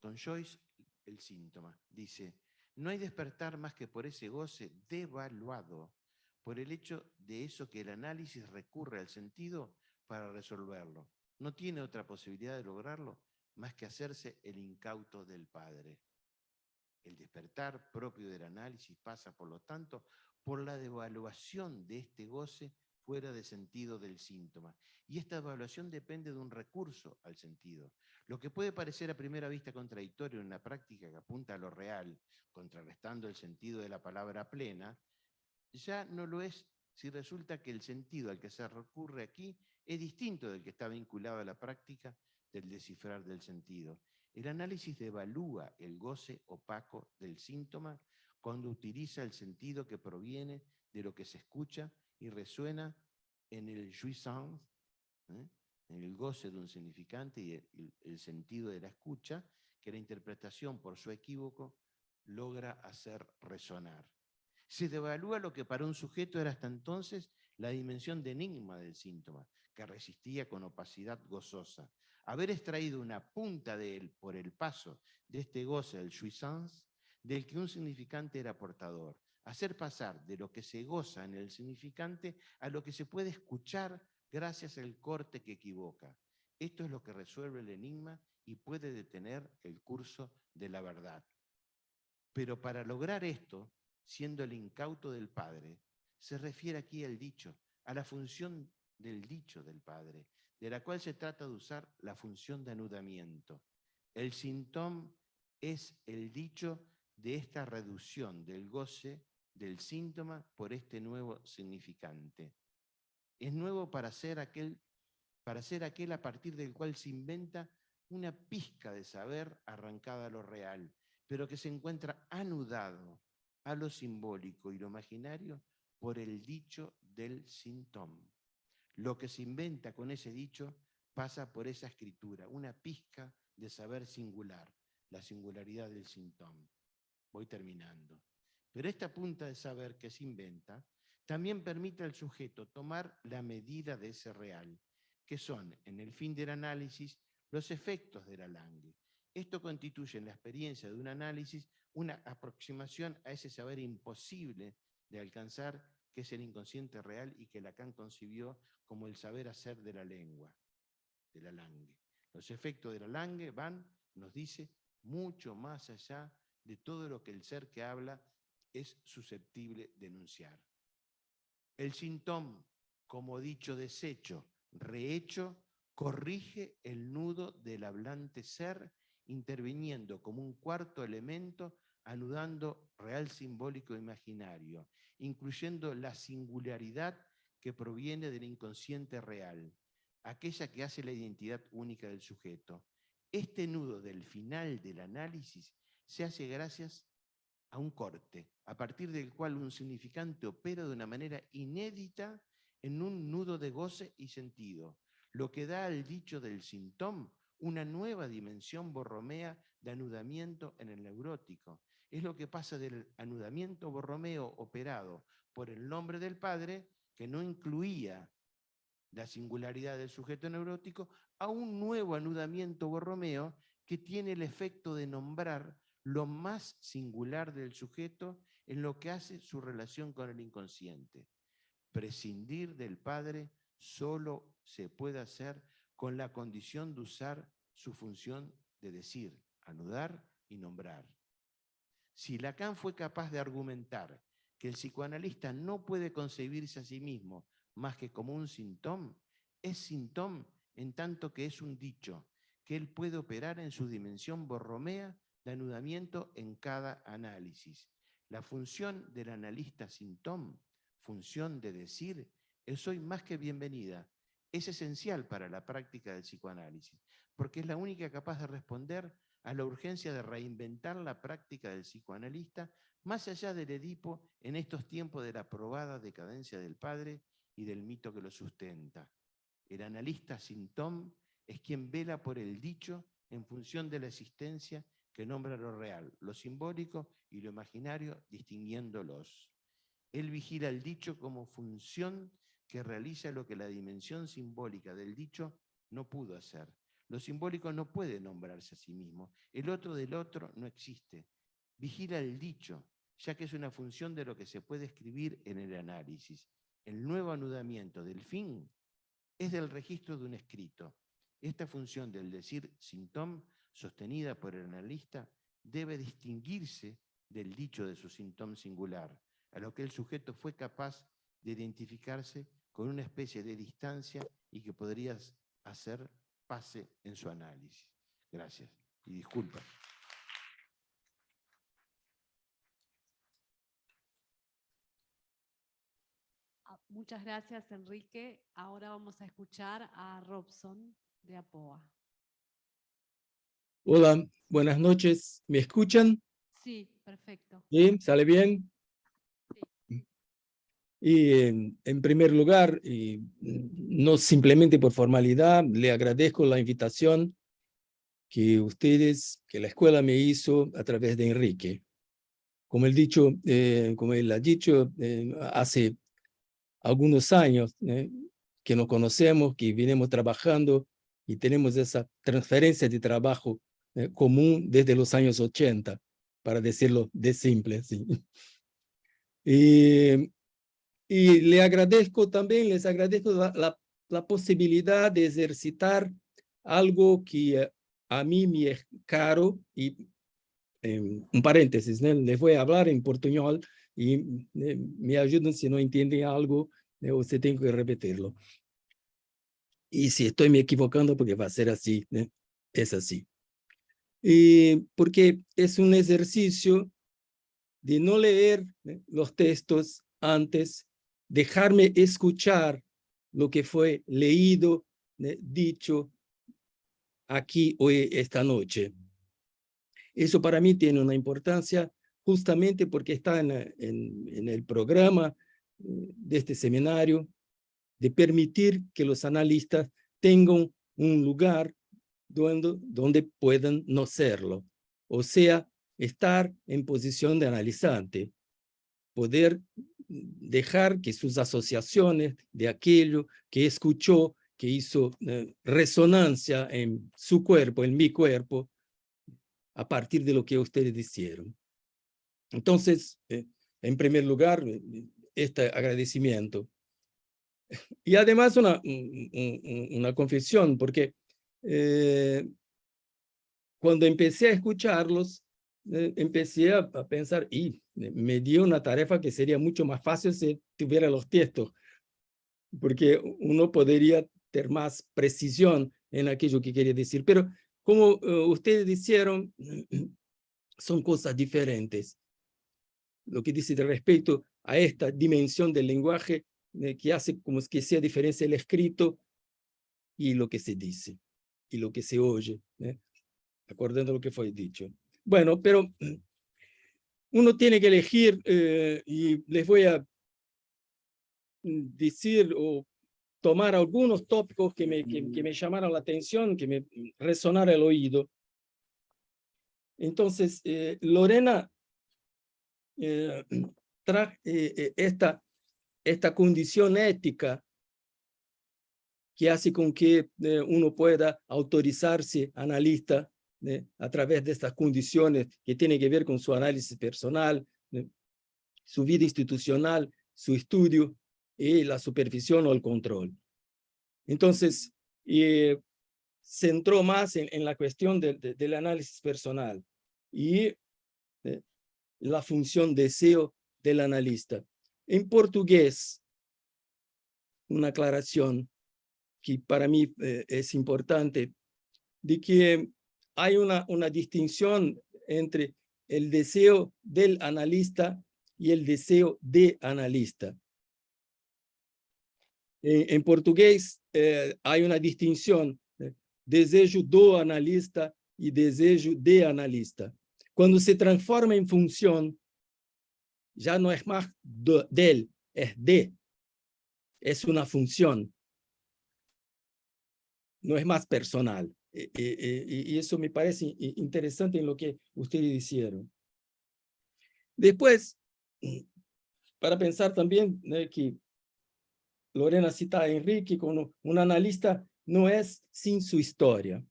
Con Joyce, el síntoma. Dice, no hay despertar más que por ese goce devaluado, por el hecho de eso que el análisis recurre al sentido para resolverlo. No tiene otra posibilidad de lograrlo más que hacerse el incauto del padre. El despertar propio del análisis pasa, por lo tanto, por la devaluación de este goce fuera de sentido del síntoma. Y esta evaluación depende de un recurso al sentido. Lo que puede parecer a primera vista contradictorio en una práctica que apunta a lo real, contrarrestando el sentido de la palabra plena, ya no lo es si resulta que el sentido al que se recurre aquí es distinto del que está vinculado a la práctica del descifrar del sentido. El análisis devalúa el goce opaco del síntoma cuando utiliza el sentido que proviene de lo que se escucha y resuena en el jouissance, en el goce de un significante y el sentido de la escucha, que la interpretación por su equívoco logra hacer resonar. Se devalúa lo que para un sujeto era hasta entonces la dimensión de enigma del síntoma, que resistía con opacidad gozosa. Haber extraído una punta de él por el paso de este goce del jouissance, del que un significante era portador. Hacer pasar de lo que se goza en el significante a lo que se puede escuchar gracias al corte que equivoca. Esto es lo que resuelve el enigma y puede detener el curso de la verdad. Pero para lograr esto, siendo el incauto del Padre, se refiere aquí al dicho, a la función del dicho del Padre, de la cual se trata de usar la función de anudamiento. El sintón es el dicho de esta reducción del goce del síntoma por este nuevo significante. Es nuevo para ser aquel a partir del cual se inventa una pizca de saber arrancada a lo real, pero que se encuentra anudado a lo simbólico y lo imaginario por el dicho del sintón. Lo que se inventa con ese dicho pasa por esa escritura, una pizca de saber singular, la singularidad del sintón. Voy terminando. Pero esta punta de saber que se inventa también permite al sujeto tomar la medida de ese real, que son, en el fin del análisis, los efectos del alangue. Esto constituye en la experiencia de un análisis una aproximación a ese saber imposible de alcanzar, que es el inconsciente real y que Lacan concibió como el saber hacer de la lengua, del alangue. Los efectos del alangue van, nos dice, mucho más allá de todo lo que el ser que habla es susceptible de enunciar. El sintón, como dicho deshecho, rehecho, corrige el nudo del hablante ser, interviniendo como un cuarto elemento, anudando real simbólico e imaginario, incluyendo la singularidad que proviene del inconsciente real, aquella que hace la identidad única del sujeto. Este nudo del final del análisis se hace gracias a un corte, a partir del cual un significante opera de una manera inédita en un nudo de goce y sentido, lo que da al dicho del sintón una nueva dimensión borromea de anudamiento en el neurótico. Es lo que pasa del anudamiento borromeo operado por el nombre del Padre, que no incluía la singularidad del sujeto neurótico, a un nuevo anudamiento borromeo que tiene el efecto de nombrar lo más singular del sujeto en lo que hace su relación con el inconsciente. Prescindir del Padre solo se puede hacer con la condición de usar su función de decir, anudar y nombrar. Si Lacan fue capaz de argumentar que el psicoanalista no puede concebirse a sí mismo más que como un sintón, es sintón en tanto que es un dicho, que él puede operar en su dimensión borromea de anudamiento en cada análisis. La función del analista sintón, función de decir, es hoy más que bienvenida. Es esencial para la práctica del psicoanálisis, porque es la única capaz de responder a la urgencia de reinventar la práctica del psicoanalista más allá del Edipo en estos tiempos de la probada decadencia del padre y del mito que lo sustenta. El analista sintón es quien vela por el dicho en función de la existencia que nombra lo real, lo simbólico y lo imaginario, distinguiéndolos. Él vigila el dicho como función que realiza lo que la dimensión simbólica del dicho no pudo hacer. Lo simbólico no puede nombrarse a sí mismo. El otro del otro no existe. Vigila el dicho, ya que es una función de lo que se puede escribir en el análisis. El nuevo anudamiento del fin es del registro de un escrito. Esta función del decir sintón, sostenida por el analista, debe distinguirse del dicho de su sintón singular, a lo que el sujeto fue capaz de identificarse con una especie de distancia y que podría hacer pase en su análisis. Gracias y disculpa. Muchas gracias, Enrique. Ahora vamos a escuchar a Robson de APOA. Hola, buenas noches. ¿Me escuchan? Sí, perfecto. ¿Sí? ¿Sale bien? Sí. Y en primer lugar, y no simplemente por formalidad, le agradezco la invitación que la escuela me hizo a través de Enrique. Como él ha dicho, hace algunos años que nos conocemos, que venimos trabajando y tenemos esa transferencia de trabajo común desde los años 80, para decirlo de simple. ¿Sí? Y les agradezco la posibilidad de ejercitar algo que a mí me es caro y un paréntesis, ¿no? Les voy a hablar en portuñol y me ayudan si no entienden algo o si tengo que repetirlo. Y si estoy me equivocando, porque va a ser así, ¿no? Es así. Y porque es un ejercicio de no leer los textos antes, dejarme escuchar lo que fue leído, dicho aquí hoy, esta noche. Eso para mí tiene una importancia justamente porque está en el programa de este seminario, de permitir que los analistas tengan un lugar donde puedan no serlo. O sea, estar en posición de analizante, poder dejar que sus asociaciones de aquello que escuchó, que hizo resonancia en su cuerpo, en mi cuerpo, a partir de lo que ustedes dijeron. Entonces, en primer lugar, este agradecimiento. Y además una confesión, porque cuando empecé a escucharlos, empecé a pensar, y me dio una tarea que sería mucho más fácil si tuviera los textos, porque uno podría tener más precisión en aquello que quería decir. Pero como ustedes dijeron, son cosas diferentes. Lo que dice respecto a esta dimensión del lenguaje que hace como que sea diferencia el escrito y lo que se dice, y lo que se oye, acordando lo que fue dicho. Bueno, pero uno tiene que elegir, y les voy a decir o tomar algunos tópicos que me llamaron la atención, que me resonaron el oído. Entonces, Lorena trae esta condición ética que hace con que uno pueda autorizarse analista a través de estas condiciones que tienen que ver con su análisis personal, su vida institucional, su estudio y la supervisión o el control. Entonces, se centró más en la cuestión del análisis personal y la función deseo del analista. En portugués, una aclaración que para mí es importante, de que hay una distinción entre el deseo del analista y el deseo de analista. En portugués hay una distinción, desejo do analista y desejo de analista. Cuando se transforma en función, ya no es más del, es de. Es una función. No es más personal. Y eso me parece interesante en lo que ustedes hicieron. Después, para pensar también que Lorena cita a Enrique como un analista no es sin su historia.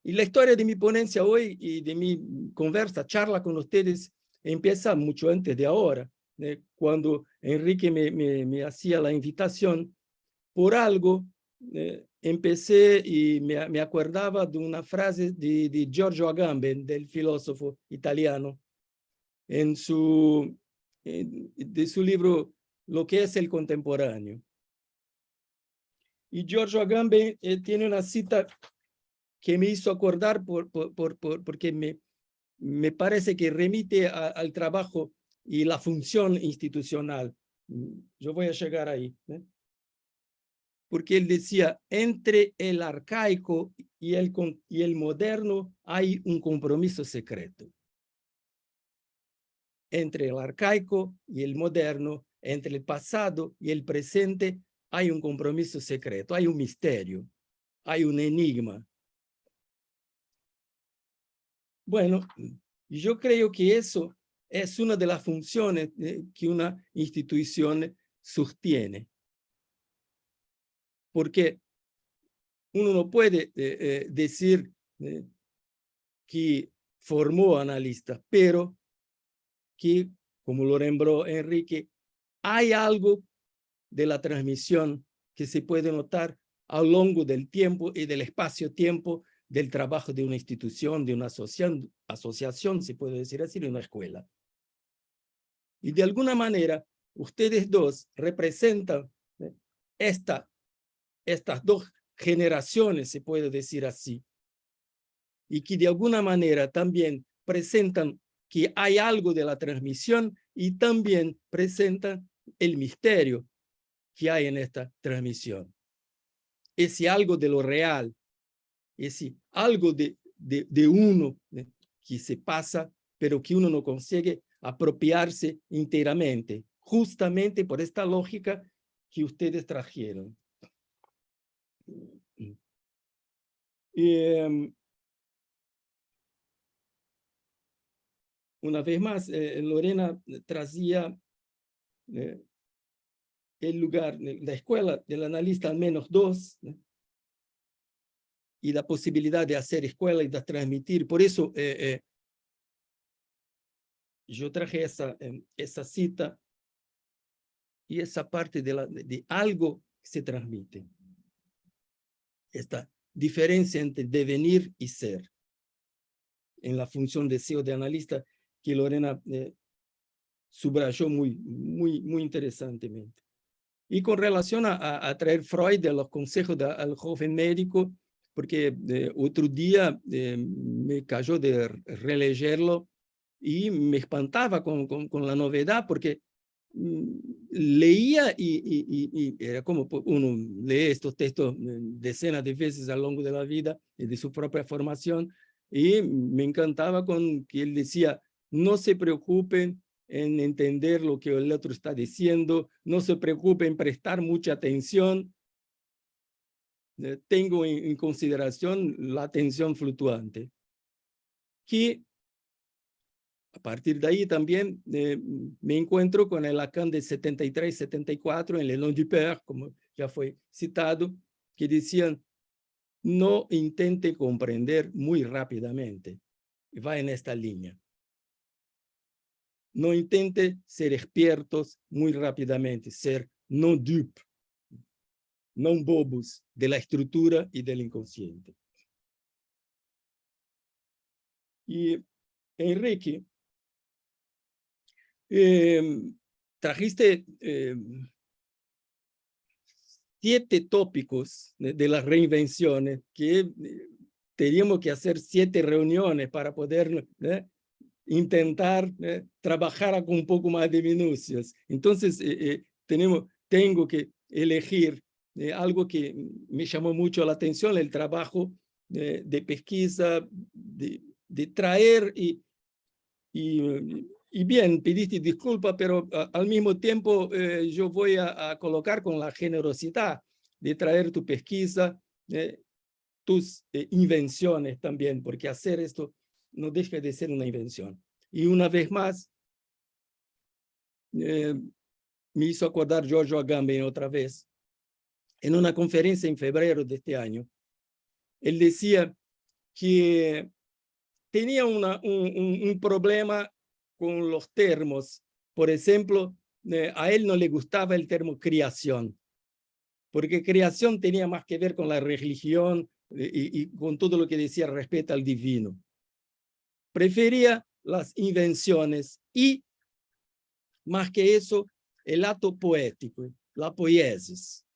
Y la historia de mi ponencia hoy y de mi conversa, charla con ustedes, empieza mucho antes de ahora, cuando Enrique me hacía la invitación. Por algo, empecé y me acordaba de una frase de Giorgio Agamben, del filósofo italiano, de su libro Lo que es el contemporáneo. Y Giorgio Agamben tiene una cita que me hizo acordar porque me parece que remite al trabajo y la función institucional. Yo voy a llegar ahí. Porque él decía, entre el arcaico y el moderno hay un compromiso secreto. Entre el arcaico y el moderno, entre el pasado y el presente, hay un compromiso secreto, hay un misterio, hay un enigma. Bueno, yo creo que eso es una de las funciones que una institución sostiene. Porque uno no puede decir que formó analistas, pero que, como lo lembró Enrique, hay algo de la transmisión que se puede notar a lo largo del tiempo y del espacio-tiempo del trabajo de una institución, de una asociación, se puede decir así, de una escuela. Y de alguna manera, ustedes dos representan estas dos generaciones, se puede decir así, y que de alguna manera también presentan que hay algo de la transmisión y también presentan el misterio que hay en esta transmisión. Ese algo de lo real, ese algo de uno que se pasa, pero que uno no consigue apropiarse enteramente, justamente por esta lógica que ustedes trajeron. Una vez más, Lorena trazía el lugar, la escuela del analista al menos 2, y la posibilidad de hacer escuela y de transmitir. Por eso yo traje esa cita y esa parte de algo que se transmite. Esta diferencia entre devenir y ser, en la función de CEO de analista, que Lorena subrayó muy interesantemente. Y con relación a traer Freud de los consejos al joven médico, porque otro día me cayó de releerlo y me espantaba con la novedad, porque leía y era como uno lee estos textos decenas de veces a lo largo de la vida y de su propia formación, y me encantaba con que él decía, no se preocupen en entender lo que el otro está diciendo, no se preocupen en prestar mucha atención, tengo en consideración la atención fluctuante. Que a partir de ahí también me encuentro con el Lacan de 73-74 en Le Nom du Père, como ya fue citado, que decían, no intente comprender muy rápidamente, y va en esta línea. No intente ser expertos muy rápidamente, ser no dupe, no bobos de la estructura y del inconsciente. Y Enrique, trajiste 7 tópicos de las reinvenciones que teníamos que hacer 7 reuniones para poder intentar trabajar con un poco más de minucias. Entonces, tengo que elegir algo que me llamó mucho la atención, el trabajo de pesquisa, de traer y bien, pediste disculpas, pero al mismo tiempo yo voy a colocar con la generosidad de traer tu pesquisa, tus invenciones también, porque hacer esto no deja de ser una invención. Y una vez más, me hizo acordar Giorgio Agamben otra vez, en una conferencia en febrero de este año. Él decía que tenía un problema con los termos. Por ejemplo, a él no le gustaba el termo creación, porque creación tenía más que ver con la religión y con todo lo que decía respecto al divino. Prefería las invenciones y, más que eso, el acto poético, la poiesis,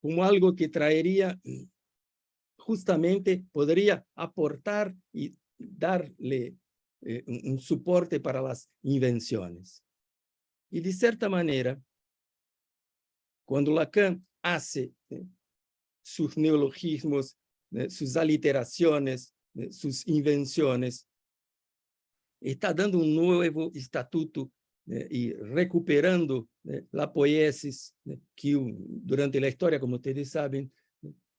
como algo que traería, justamente podría aportar y darle un soporte para las invenciones. Y de cierta manera, cuando Lacan hace sus neologismos, sus aliteraciones, sus invenciones, está dando un nuevo estatuto y recuperando la poiesis que durante la historia, como ustedes saben,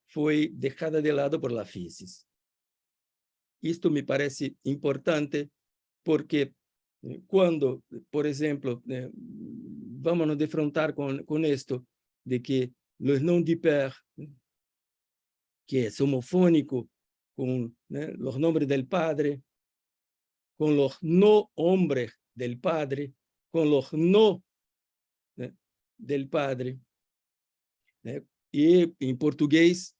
fue dejada de lado por la physis. Esto me parece importante porque cuando, por ejemplo, vamos a defrontar con esto de que los noms du père, que es homofónico con los nombres del padre, con los no hombres del padre, con los no del padre. Y en portugués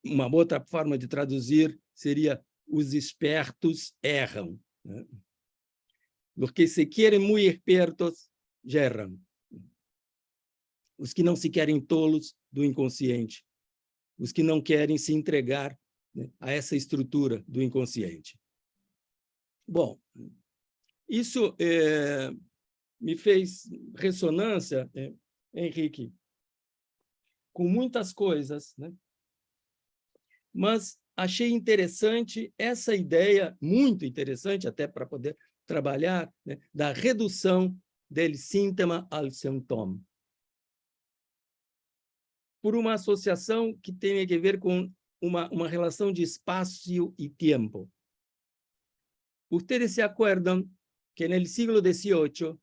Uma outra forma de traduzir seria os espertos erram, né? Os que se querem muito espertos, erram. Os que não se querem tolos do inconsciente. Os que não querem se entregar, né, a essa estrutura do inconsciente. Bom, isso me fez ressonância, Henrique, com muitas coisas, né? Mas achei interessante essa ideia, muito interessante, até para poder trabalhar, né, da redução del síntoma al sintoma, por uma associação que tem a ver com uma relação de espaço e tempo. Ustedes se acuerdan que en el siglo XVIII,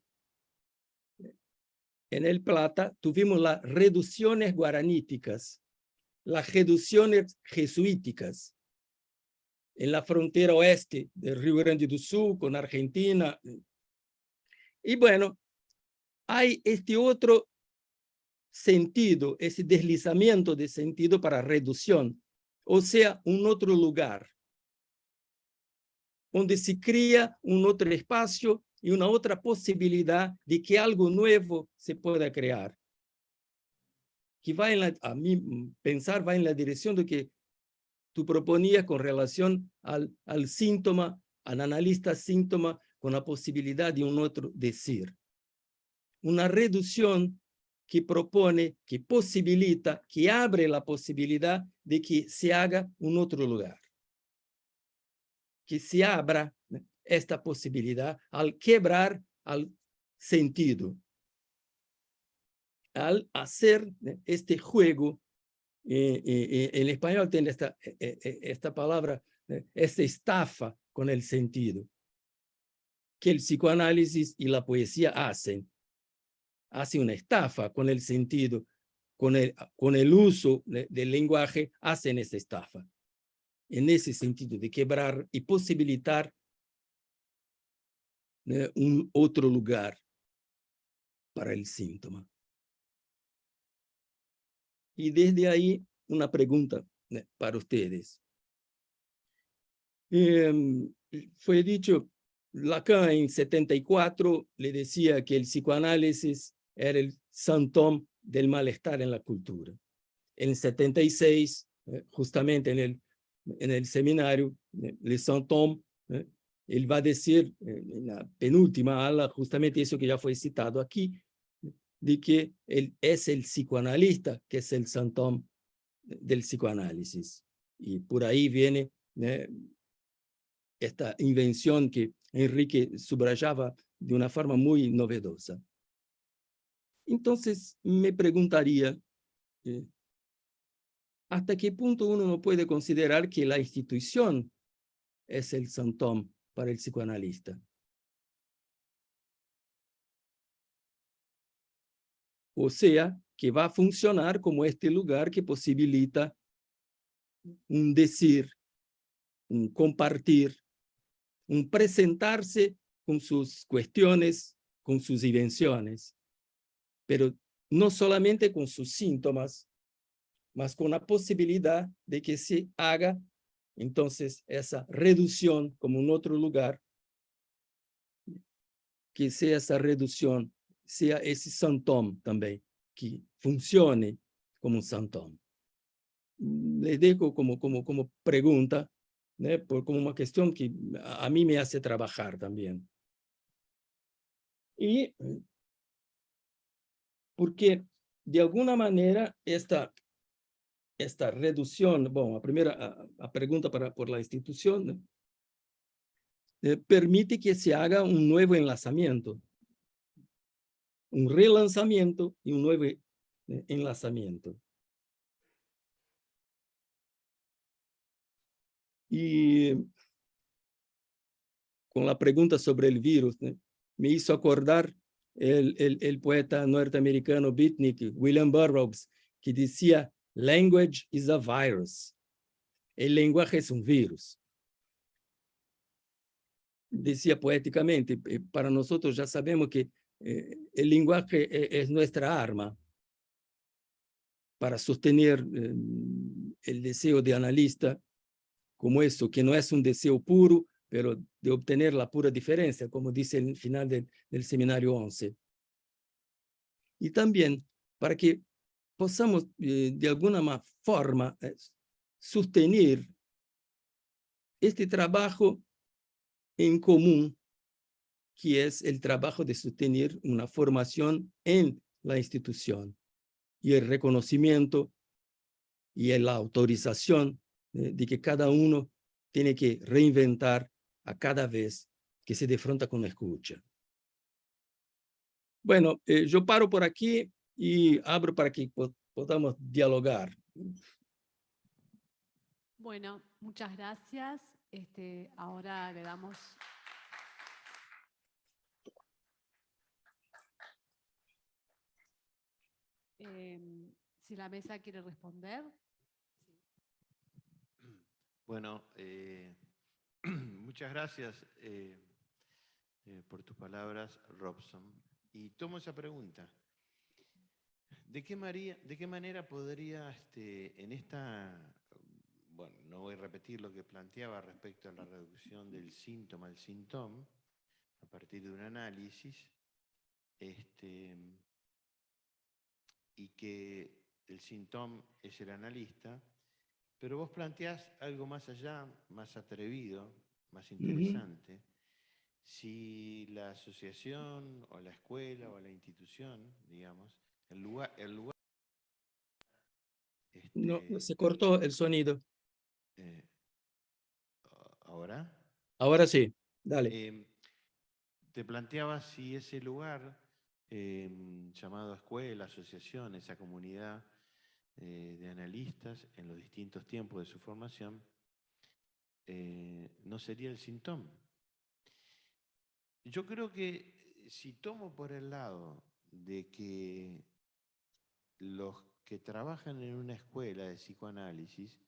en el Plata, tuvimos las reducciones guaraníticas, las reducciones jesuíticas, en la frontera oeste del Río Grande do Sul con Argentina. Y bueno, hay este otro sentido, ese deslizamiento de sentido para reducción, o sea, un otro lugar, donde se crea un otro espacio y una otra posibilidad de que algo nuevo se pueda crear. Que va a mí pensar, va en la dirección de que tú proponías con relación al síntoma, al analista síntoma, con la posibilidad de un otro decir. Una reducción que propone, que posibilita, que abre la posibilidad de que se haga un otro lugar. Que se abra esta posibilidad al quebrar al sentido, al hacer este juego. En español tiene esta palabra, esta estafa con el sentido, que el psicoanálisis y la poesía hacen. Hace una estafa con el sentido, con el uso del lenguaje, hacen esa estafa. En ese sentido de quebrar y posibilitar un otro lugar para el síntoma. Y desde ahí, una pregunta para ustedes. Fue dicho, Lacan en 74 le decía que el psicoanálisis era el síntoma del malestar en la cultura. En 76, justamente en el seminario, le síntoma, él va a decir en la penúltima ala justamente eso que ya fue citado aquí, de que él es el psicoanalista, que es el síntoma del psicoanálisis. Y por ahí viene esta invención que Enrique subrayaba de una forma muy novedosa. Entonces, me preguntaría, ¿hasta qué punto uno no puede considerar que la institución es el síntoma para el psicoanalista? O sea, que va a funcionar como este lugar que posibilita un decir, un compartir, un presentarse con sus cuestiones, con sus invenciones, pero no solamente con sus síntomas, mas con la posibilidad de que se haga entonces esa reducción como un otro lugar, que sea esa reducción, sea ese síntoma también, que funcione como un síntoma. Les dejo como pregunta, como una cuestión que a mí me hace trabajar también. Y porque de alguna manera esta reducción, bueno, la primera pregunta por la institución, permite que se haga un nuevo enlazamiento, un relanzamiento y un nuevo enlazamiento. Y con la pregunta sobre el virus, me hizo acordar el poeta norteamericano beatnik William Burroughs, que decía, language is a virus. El lenguaje es un virus. Decía poéticamente, para nosotros ya sabemos que el lenguaje es nuestra arma. para sostener el deseo de analista como eso, que no es un deseo puro, pero de obtener la pura diferencia, como dice el final del seminario 11. Y también para que podamos de alguna forma sostener este trabajo en común, que es el trabajo de sostener una formación en la institución y el reconocimiento y la autorización de que cada uno tiene que reinventar a cada vez que se defronta con la escucha. Bueno, yo paro por aquí y abro para que podamos dialogar. Bueno, muchas gracias. Ahora le damos... si la mesa quiere responder. Bueno, muchas gracias por tus palabras, Robson. Y tomo esa pregunta. ¿De qué manera podría en esta... Bueno, no voy a repetir lo que planteaba respecto a la reducción del síntoma al síntoma, a partir de un análisis, y que el síntoma es el analista, pero vos planteás algo más allá, más atrevido, más interesante. Si la asociación o la escuela o la institución, digamos, el lugar No, se cortó el sonido. ¿Ahora? Ahora sí, dale. Te planteaba si ese lugar, llamado escuela, asociación, esa comunidad de analistas en los distintos tiempos de su formación, no sería el síntoma. Yo creo que si tomo por el lado de que los que trabajan en una escuela de psicoanálisis,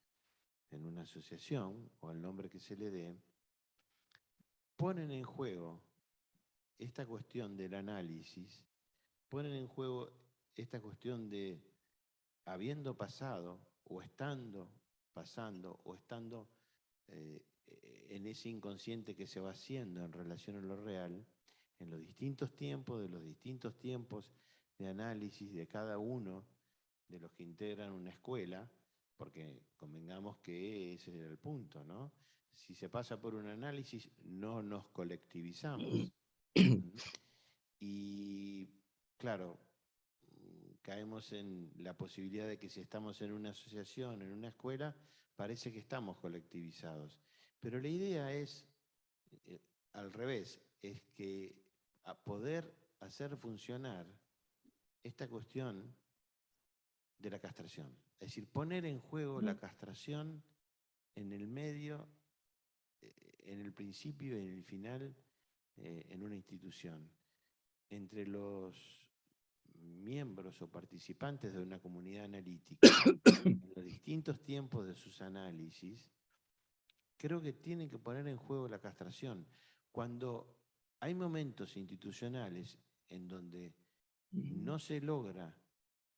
en una asociación, o el nombre que se le dé, ponen en juego esta cuestión del análisis, ponen en juego esta cuestión de habiendo pasado, o estando pasando, o estando en ese inconsciente que se va haciendo en relación a lo real, en los distintos tiempos, de los distintos tiempos de análisis de cada uno de los que integran una escuela, porque convengamos que ese era el punto, ¿no? Si se pasa por un análisis, no nos colectivizamos. Y claro, caemos en la posibilidad de que si estamos en una asociación, en una escuela, parece que estamos colectivizados. Pero la idea es, al revés, es que a poder hacer funcionar esta cuestión de la castración. Es decir, poner en juego la castración en el medio, en el principio y en el final, en una institución. Entre los miembros o participantes de una comunidad analítica, en los distintos tiempos de sus análisis, creo que tienen que poner en juego la castración. Cuando hay momentos institucionales en donde no se logra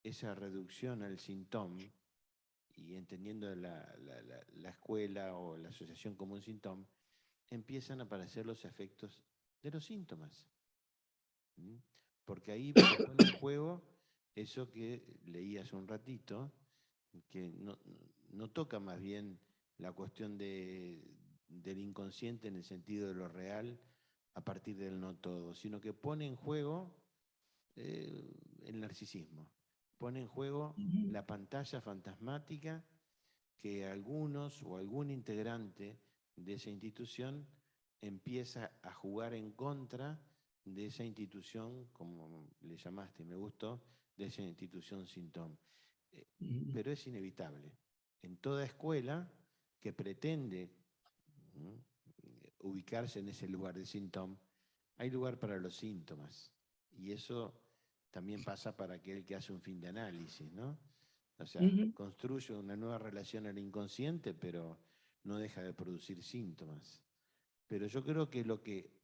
esa reducción al síntoma, y entendiendo la escuela o la asociación como un síntoma, empiezan a aparecer los efectos de los síntomas. Porque ahí se pone en juego eso que leí hace un ratito, que no toca más bien la cuestión del inconsciente en el sentido de lo real a partir del no todo, sino que pone en juego el narcisismo, pone en juego la pantalla fantasmática que algunos o algún integrante de esa institución empieza a jugar en contra de esa institución, como le llamaste, me gustó, de esa institución síntoma. Pero es inevitable. En toda escuela que pretende ubicarse en ese lugar de síntoma, hay lugar para los síntomas. Y eso también pasa para aquel que hace un fin de análisis, ¿no? O sea, construye una nueva relación al inconsciente, pero no deja de producir síntomas. Pero yo creo que lo que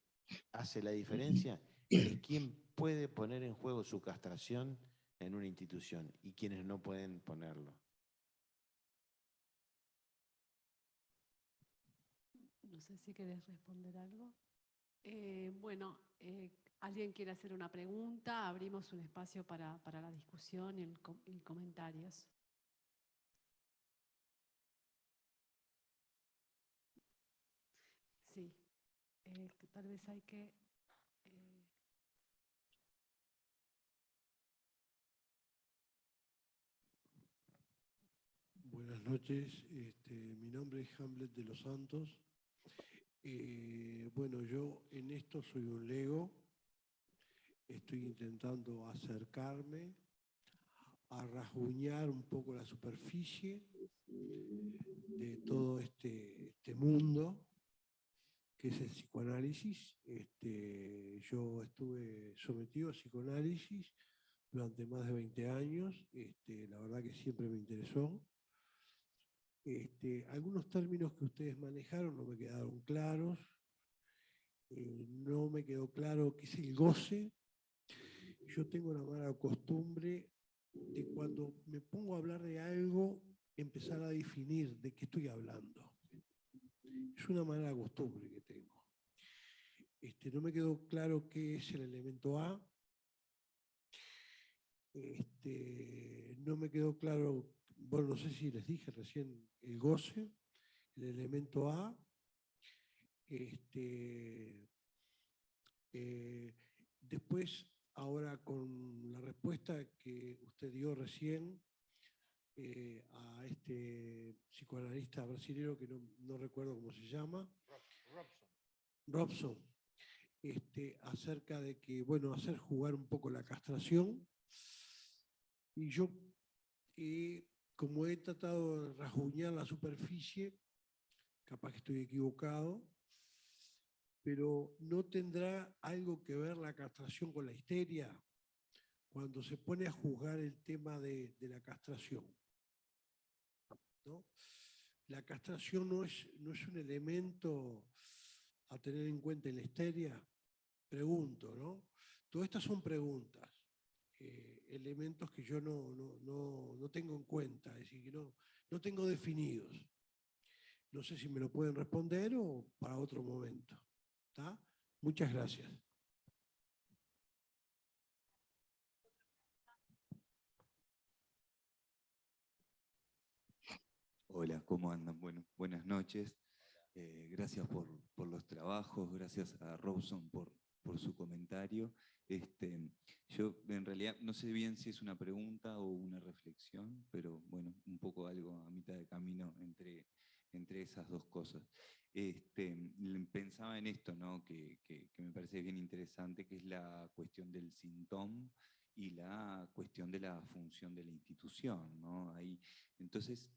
hace la diferencia es quién puede poner en juego su castración en una institución y quienes no pueden ponerlo. No sé si querés responder algo. Bueno, ¿alguien quiere hacer una pregunta? Abrimos un espacio para la discusión y comentarios. Sí, tal vez hay que... Buenas noches, mi nombre es Hamlet de los Santos. Bueno, yo en esto soy un lego, estoy intentando acercarme a rasguñar un poco la superficie de todo este mundo que es el psicoanálisis. Yo estuve sometido a psicoanálisis durante más de 20 años, la verdad que siempre me interesó. Algunos términos que ustedes manejaron no me quedaron claros. No me quedó claro qué es el goce. Yo tengo una mala costumbre de cuando me pongo a hablar de algo, empezar a definir de qué estoy hablando. Es una mala costumbre que tengo. No me quedó claro qué es el elemento A. No me quedó claro, bueno, no sé si les dije recién, el goce, el elemento A. Después, ahora con la respuesta que usted dio recién a este psicoanalista brasileño que no recuerdo cómo se llama, Robson, acerca de que, bueno, hacer jugar un poco la castración. Y yo, como he tratado de rasguñar la superficie, capaz que estoy equivocado, pero ¿no tendrá algo que ver la castración con la histeria? Cuando se pone a juzgar el tema de la castración, ¿no? La castración no es un elemento a tener en cuenta en la histeria. Pregunto, ¿no? Todas estas son preguntas, elementos que yo no tengo en cuenta, es decir, que no tengo definidos. No sé si me lo pueden responder o para otro momento. ¿Está? Muchas gracias. Hola, ¿cómo andan? Bueno, buenas noches. Gracias por los trabajos, gracias a Robson por su comentario. Yo en realidad no sé bien si es una pregunta o una reflexión, pero bueno, un poco algo a mitad de camino entre esas dos cosas. Pensaba en esto, ¿no? que me parece bien interesante, que es la cuestión del síntoma y la cuestión de la función de la institución, ¿no? Ahí, entonces,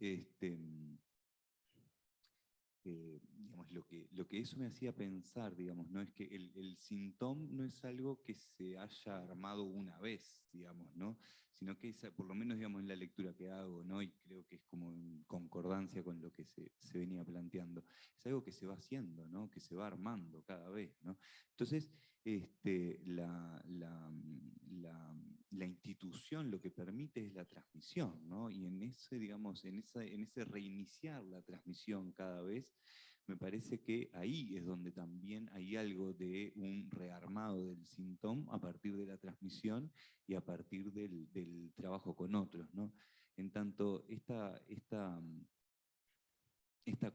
digamos, lo que eso me hacía pensar, digamos, ¿no? Es que el síntoma no es algo que se haya armado una vez, digamos, ¿no? Sino que por lo menos, digamos, en la lectura que hago, ¿no? Y creo que es como en concordancia con lo que se venía planteando, es algo que se va haciendo, ¿no? Que se va armando cada vez, ¿no? Entonces, la institución lo que permite es la transmisión, ¿no? Y en ese, digamos, en ese reiniciar la transmisión cada vez, me parece que ahí es donde también hay algo de un rearmado del síntoma a partir de la transmisión y a partir del trabajo con otros, ¿no? En tanto, esta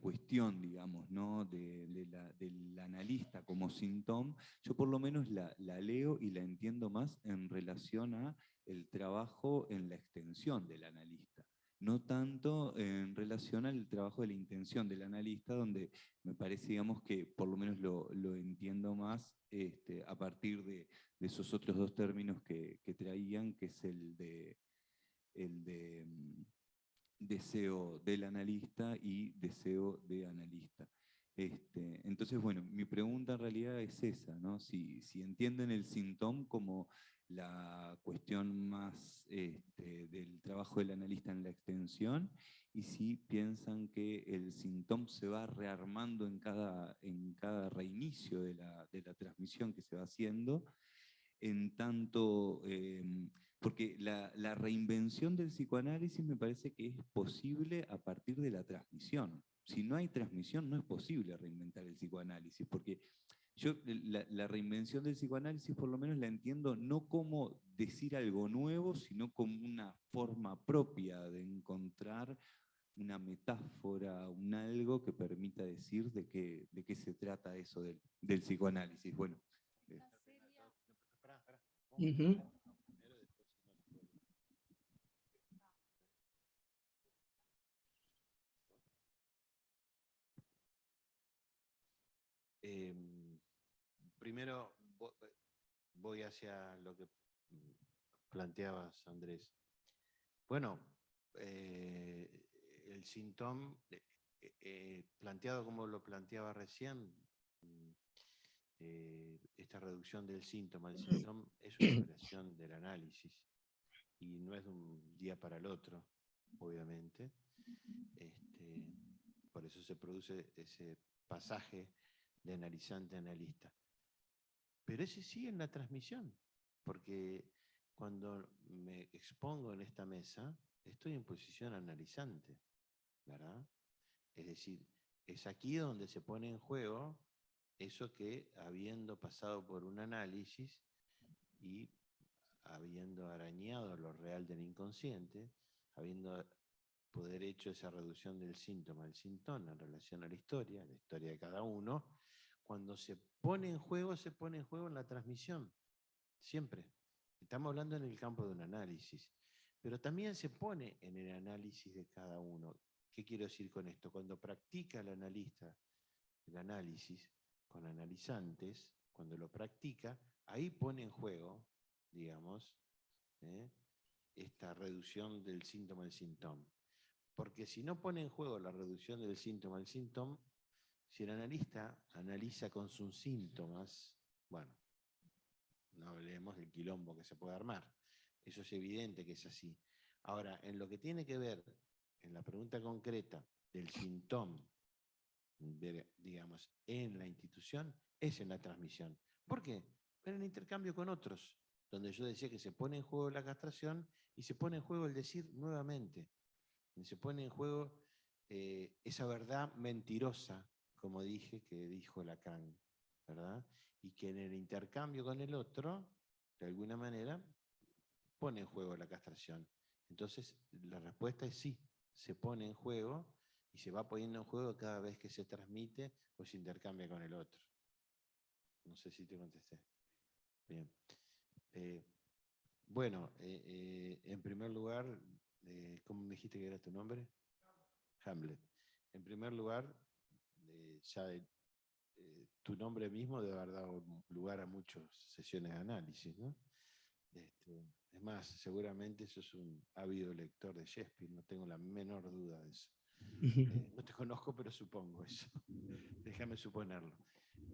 cuestión, digamos, ¿no? del analista como síntoma, yo por lo menos la leo y la entiendo más en relación a el trabajo en la extensión del analista, no tanto en relación al trabajo de la intención del analista, donde me parece, digamos, que por lo menos lo entiendo más a partir de esos otros dos términos que traían, que es el de deseo del analista y deseo de analista. Entonces, bueno, mi pregunta en realidad es esa, ¿no? Si entienden el síntoma como la cuestión más del trabajo del analista en la extensión, y si piensan que el síntoma se va rearmando en cada reinicio de la transmisión que se va haciendo, en tanto Porque la reinvención del psicoanálisis me parece que es posible a partir de la transmisión. Si no hay transmisión, no es posible reinventar el psicoanálisis, porque yo la reinvención del psicoanálisis por lo menos la entiendo no como decir algo nuevo, sino como una forma propia de encontrar una metáfora, un algo que permita decir de qué se trata eso del psicoanálisis. Bueno. Ujú. Primero voy hacia lo que planteabas, Andrés. Bueno, el síntoma, planteado como lo planteaba recién, esta reducción del síntoma. El síntoma es una operación del análisis y no es de un día para el otro, obviamente. Por eso se produce ese pasaje de analizante a analista. Pero ese sí en la transmisión, porque cuando me expongo en esta mesa, estoy en posición analizante, ¿verdad? Es decir, es aquí donde se pone en juego eso que, habiendo pasado por un análisis y habiendo arañado lo real del inconsciente, habiendo poder hecho esa reducción del síntoma al síntoma en relación a la historia de cada uno, cuando se pone en juego en la transmisión, siempre. Estamos hablando en el campo de un análisis, pero también se pone en el análisis de cada uno. ¿Qué quiero decir con esto? Cuando practica el analista el análisis con analizantes, cuando lo practica, ahí pone en juego, digamos, esta reducción del síntoma al síntoma. Porque si no pone en juego la reducción del síntoma al síntoma, si el analista analiza con sus síntomas, bueno, no hablemos del quilombo que se puede armar. Eso es evidente que es así. Ahora, en lo que tiene que ver, en la pregunta concreta del síntoma, digamos, en la institución, es en la transmisión. ¿Por qué? En el intercambio con otros, donde yo decía que se pone en juego la castración y se pone en juego el decir nuevamente. Y se pone en juego esa verdad mentirosa, como dije, que dijo Lacan, ¿verdad? Y que en el intercambio con el otro, de alguna manera, pone en juego la castración. Entonces, la respuesta es sí, se pone en juego y se va poniendo en juego cada vez que se transmite o se intercambia con el otro. No sé si te contesté. Bien. Bueno, en primer lugar, ¿cómo me dijiste que era tu nombre? Hamlet. En primer lugar, ya tu nombre mismo debe haber dado lugar a muchas sesiones de análisis, ¿no? Es más, seguramente sos un ávido lector de Shakespeare, no tengo la menor duda de eso. No te conozco, pero supongo eso. Déjame suponerlo.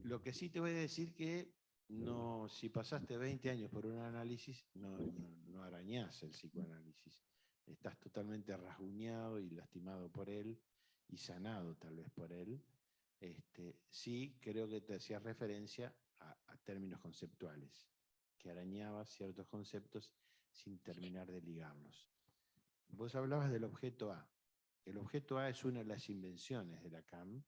Lo que sí te voy a decir que no, si pasaste 20 años por un análisis, no arañás el psicoanálisis. Estás totalmente rasguñado y lastimado por él y sanado tal vez por él. Sí, creo que te hacías referencia a términos conceptuales, que arañabas ciertos conceptos sin terminar de ligarlos. Vos hablabas del objeto A. El objeto A es una de las invenciones de Lacan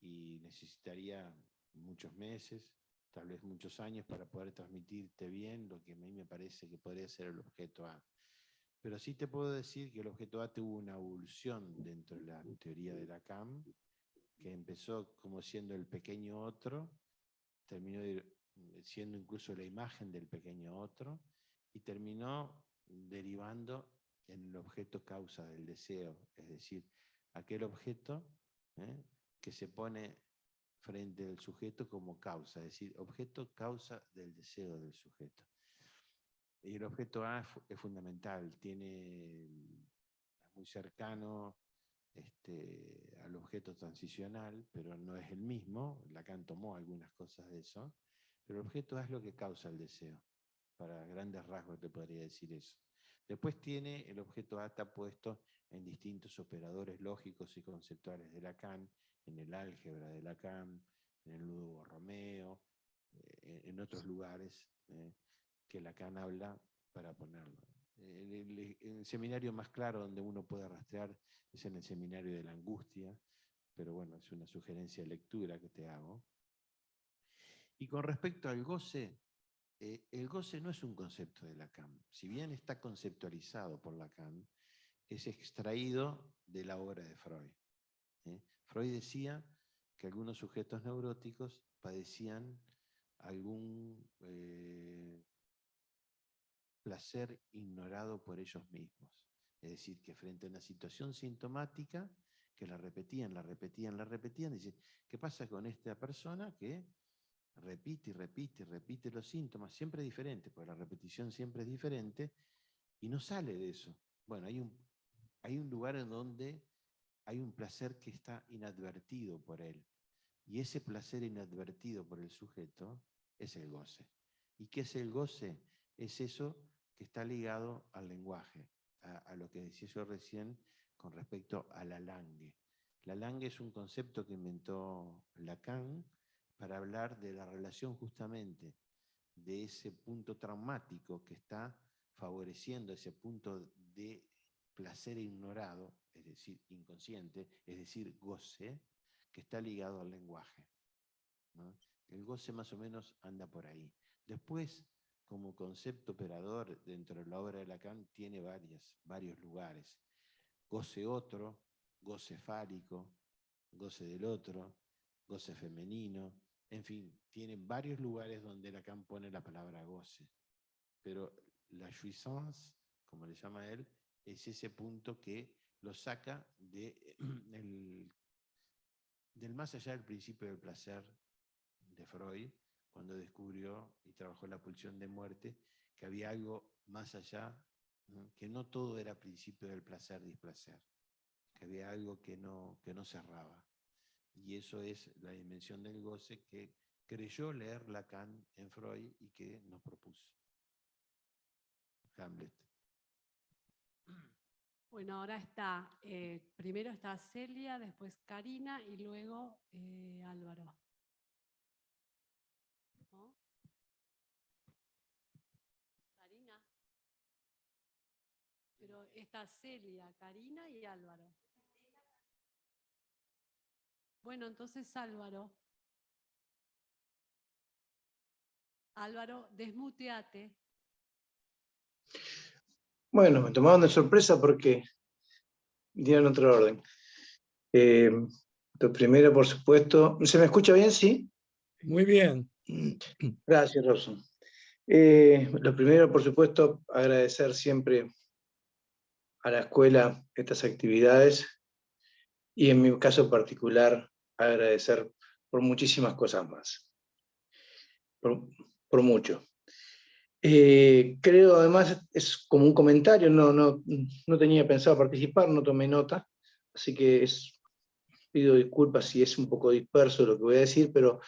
y necesitaría muchos meses, tal vez muchos años para poder transmitirte bien lo que a mí me parece que podría ser el objeto A. Pero sí te puedo decir que el objeto A tuvo una evolución dentro de la teoría de Lacan, que empezó como siendo el pequeño otro, terminó siendo incluso la imagen del pequeño otro, y terminó derivando en el objeto causa del deseo, es decir, aquel objeto que se pone frente al sujeto como causa, es decir, objeto causa del deseo del sujeto. Y el objeto A es fundamental, es muy cercano al objeto transicional, pero no es el mismo. Lacan tomó algunas cosas de eso, pero el objeto A es lo que causa el deseo. Para grandes rasgos te podría decir eso. Después tiene el objeto A está puesto en distintos operadores lógicos y conceptuales de Lacan, en el álgebra de Lacan, en el nudo Borromeo, en otros lugares que Lacan habla para ponerlo. El seminario más claro donde uno puede rastrear es en el seminario de la angustia, pero bueno, es una sugerencia de lectura que te hago. Y con respecto al goce, el goce no es un concepto de Lacan. Si bien está conceptualizado por Lacan, es extraído de la obra de Freud. Freud decía que algunos sujetos neuróticos padecían algún placer ignorado por ellos mismos. Es decir, que frente a una situación sintomática, que la repetían, dice, ¿qué pasa con esta persona que repite y repite y repite los síntomas, siempre diferentes, porque la repetición siempre es diferente, y no sale de eso? Bueno, hay un lugar en donde hay un placer que está inadvertido por él, y ese placer inadvertido por el sujeto es el goce. ¿Y qué es el goce? Es eso que está ligado al lenguaje, a lo que decía yo recién con respecto a la langue. La langue es un concepto que inventó Lacan para hablar de la relación justamente de ese punto traumático que está favoreciendo ese punto de placer ignorado, es decir, inconsciente, es decir, goce, que está ligado al lenguaje, ¿no? El goce más o menos anda por ahí. Después, como concepto operador dentro de la obra de Lacan, tiene varios lugares. Goce otro, goce fálico, goce del otro, goce femenino, en fin, tiene varios lugares donde Lacan pone la palabra goce. Pero la jouissance, como le llama él, es ese punto que lo saca del más allá del principio del placer de Freud, cuando descubrió y trabajó la pulsión de muerte, que había algo más allá, ¿no? Que no todo era principio del placer-displacer, que había algo que no cerraba. Y eso es la dimensión del goce que creyó leer Lacan en Freud y que nos propuso Hamlet. Bueno, ahora está, primero está Celia, después Karina y luego Álvaro. ¿No? Karina. Pero está Celia, Karina y Álvaro. Bueno, entonces Álvaro. Álvaro, desmuteate. Bueno, me tomaron de sorpresa porque dieron otro orden. Lo primero, por supuesto, ¿se me escucha bien? Sí. Muy bien. Gracias, Robson. Lo primero, por supuesto, agradecer siempre a la escuela estas actividades y en mi caso particular agradecer por muchísimas cosas más. Por mucho. Creo, además, es como un comentario, no tenía pensado participar, no tomé nota, así que pido disculpas si es un poco disperso lo que voy a decir, pero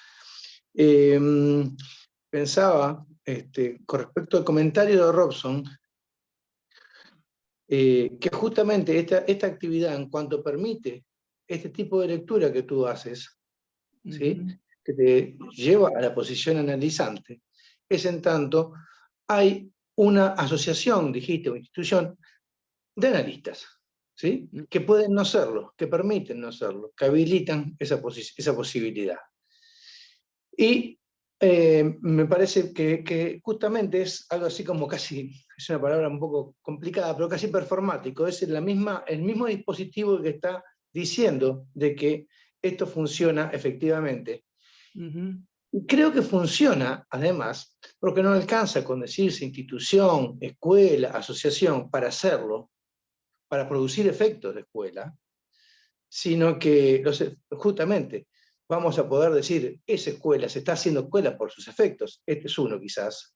pensaba, con respecto al comentario de Robson, que justamente esta actividad, en cuanto permite este tipo de lectura que tú haces, ¿sí? Que te lleva a la posición analizante, es en tanto hay una asociación, dijiste, o institución de analistas, ¿sí? Que pueden no serlo, que permiten no serlo, que habilitan esa posibilidad. Y me parece que justamente es algo así como casi, es una palabra un poco complicada, pero casi performático, es el mismo dispositivo que está diciendo de que esto funciona efectivamente. Y creo que funciona, además, porque no alcanza con decirse institución, escuela, asociación para hacerlo, para producir efectos de escuela, sino que justamente vamos a poder decir, esa escuela se está haciendo escuela por sus efectos, este es uno quizás.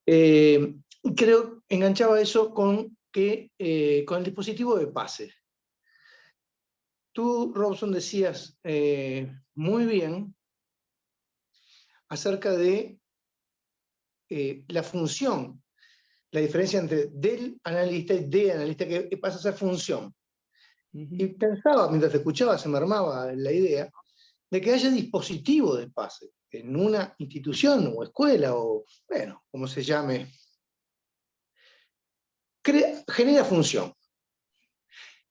Creo, enganchaba eso con el dispositivo de pase. Tú, Robson, decías muy bien acerca de la función, la diferencia entre del analista y de analista, que pasa a ser función. Y pensaba, mientras te escuchaba, se me armaba la idea de que haya dispositivo de pase en una institución o escuela, o bueno, como se llame genera función.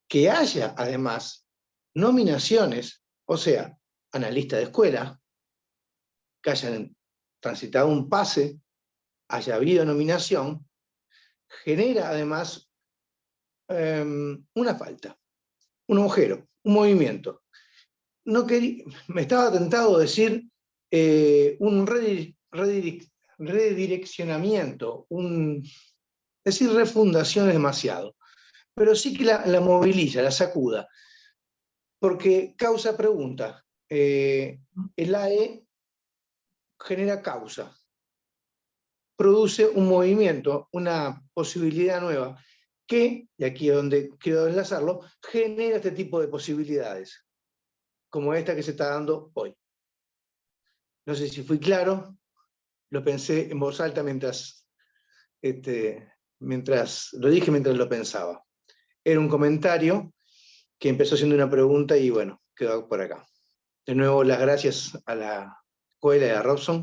Que haya, además, nominaciones, o sea, analista de escuela, que hayan transitado un pase, haya habido nominación, genera, además, una falta, un agujero, un movimiento. Me estaba tentado a decir un redireccionamiento, decir refundación es demasiado, pero sí que la moviliza, la sacuda, porque causa pregunta. El AE genera causa, produce un movimiento, una posibilidad nueva, que, y aquí es donde quiero enlazarlo, genera este tipo de posibilidades, como esta que se está dando hoy. No sé si fui claro, lo pensé en voz alta mientras lo dije, mientras lo pensaba. Era un comentario que empezó siendo una pregunta y bueno, quedó por acá. De nuevo, las gracias a la escuela y a Robson,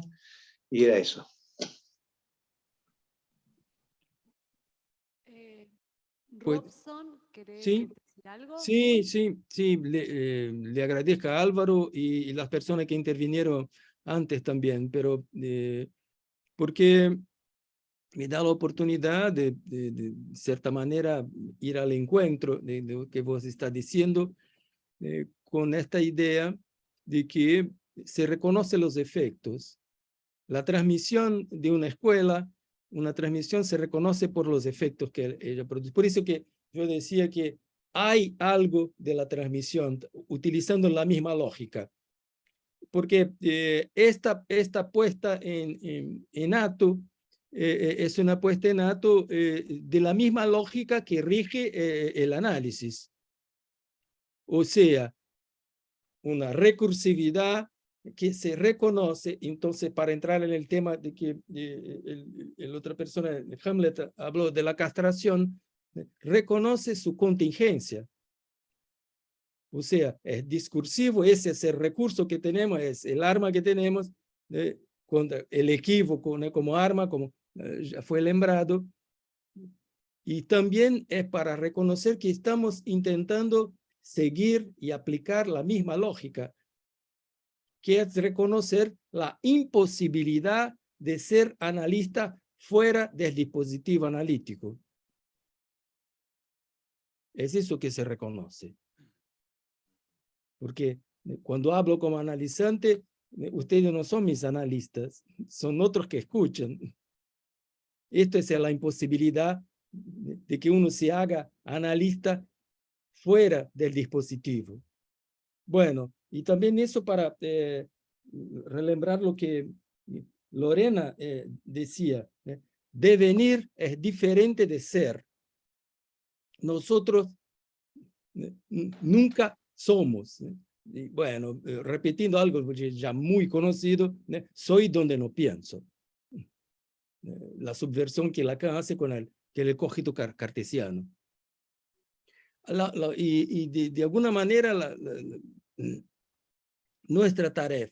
y era eso. Pues, Robson, ¿querés sí, decir algo? sí, le agradezco a Álvaro y las personas que intervinieron antes también, pero porque me da la oportunidad de cierta manera, ir al encuentro de lo que vos estás diciendo, con esta idea de que se reconocen los efectos. La transmisión de una transmisión se reconoce por los efectos que ella produce. Por eso que yo decía que hay algo de la transmisión, utilizando la misma lógica. Porque esta puesta en acto es una puesta en acto de la misma lógica que rige el análisis. O sea, una recursividad que se reconoce. Entonces, para entrar en el tema de que el otra persona, Hamlet, habló de la castración, reconoce su contingencia. O sea, es discursivo, ese es el recurso que tenemos, es el arma que tenemos, contra el equívoco, ¿no? Como arma, como ya fue lembrado. Y también es para reconocer que estamos intentando seguir y aplicar la misma lógica, que es reconocer la imposibilidad de ser analista fuera del dispositivo analítico. Es eso que se reconoce. Porque cuando hablo como analizante, ustedes no son mis analistas, son otros que escuchan. Esto es la imposibilidad de que uno se haga analista fuera del dispositivo. Bueno, y también eso para relembrar lo que Lorena decía, devenir es diferente de ser. Nosotros nunca somos. Y bueno, repitiendo algo ya muy conocido, soy donde no pienso. La subversión que Lacan hace con el cogito cartesiano. Y de alguna manera nuestra tarea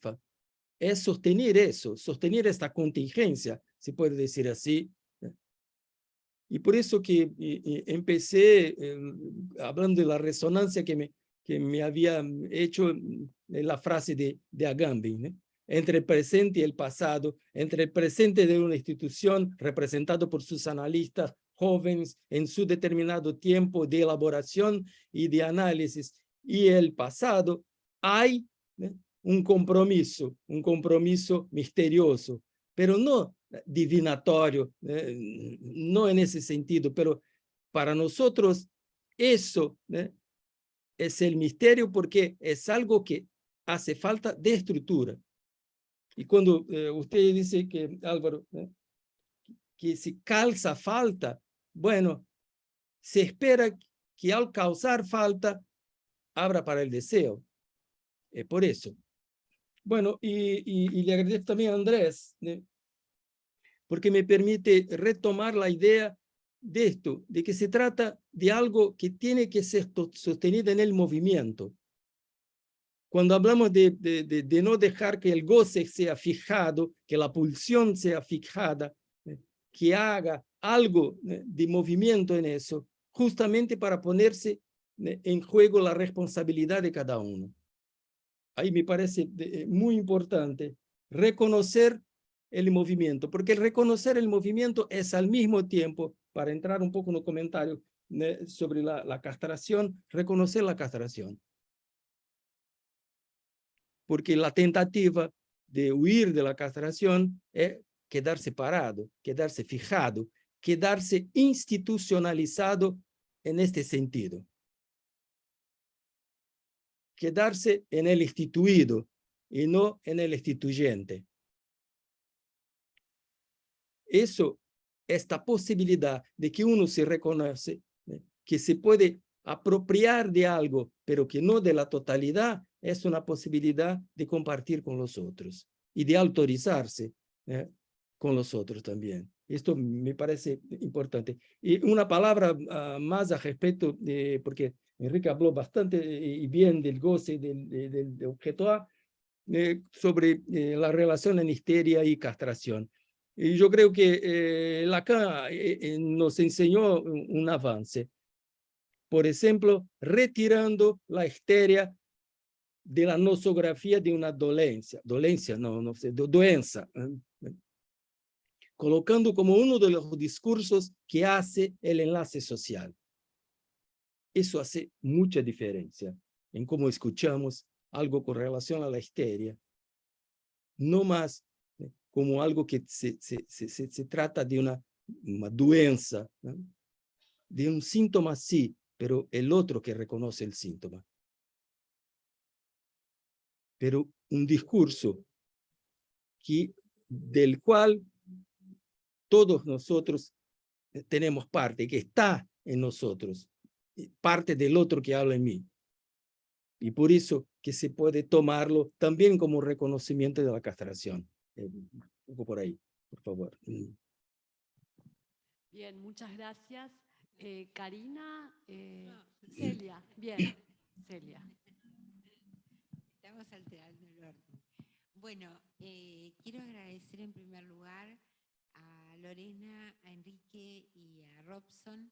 es sostener eso, sostener esta contingencia, se puede decir así. Y por eso que empecé hablando de la resonancia que me había hecho la frase de Agamben, ¿no? Entre el presente y el pasado, entre el presente de una institución representado por sus analistas jóvenes en su determinado tiempo de elaboración y de análisis, y el pasado, hay, ¿no?, un compromiso misterioso, pero no divinatorio, no en ese sentido, pero para nosotros eso es el misterio, porque es algo que hace falta de estructura. Y cuando usted dice que, Álvaro, que si calza falta, bueno, se espera que al causar falta, abra para el deseo. Por eso. Bueno, y le agradezco también a Andrés, porque me permite retomar la idea de esto, de que se trata de algo que tiene que ser sostenido en el movimiento. Cuando hablamos de no dejar que el goce sea fijado, que la pulsión sea fijada, que haga algo de movimiento en eso, justamente para ponerse en juego la responsabilidad de cada uno. Ahí me parece muy importante reconocer el movimiento, porque el reconocer el movimiento es al mismo tiempo, para entrar un poco en los comentarios sobre la castración, reconocer la castración. Porque la tentativa de huir de la castración es quedarse parado, quedarse fijado, quedarse institucionalizado en este sentido. Quedarse en el instituido y no en el instituyente. Eso, esta posibilidad de que uno se reconoce, que se puede apropiar de algo, pero que no de la totalidad, es una posibilidad de compartir con los otros y de autorizarse con los otros también. Esto me parece importante. Y una palabra más al respecto, porque Enrique habló bastante y bien del goce del objeto A, sobre la relación en histeria y castración. Y yo creo que Lacan nos enseñó un avance. Por ejemplo, retirando la histeria de la nosografía de una dolencia, doenza, colocando como uno de los discursos que hace el enlace social. Eso hace mucha diferencia en cómo escuchamos algo con relación a la histeria, no más como algo que se trata de una doença, ¿no? De un síntoma sí, pero el otro que reconoce el síntoma. Pero un discurso del cual todos nosotros tenemos parte, que está en nosotros, parte del otro que habla en mí. Y por eso que se puede tomarlo también como reconocimiento de la castración. Un poco por ahí, por favor. Bien, muchas gracias. Karina, Celia, bien, Celia. Estamos alterando el orden. Bueno, quiero agradecer en primer lugar a Lorena, a Enrique y a Robson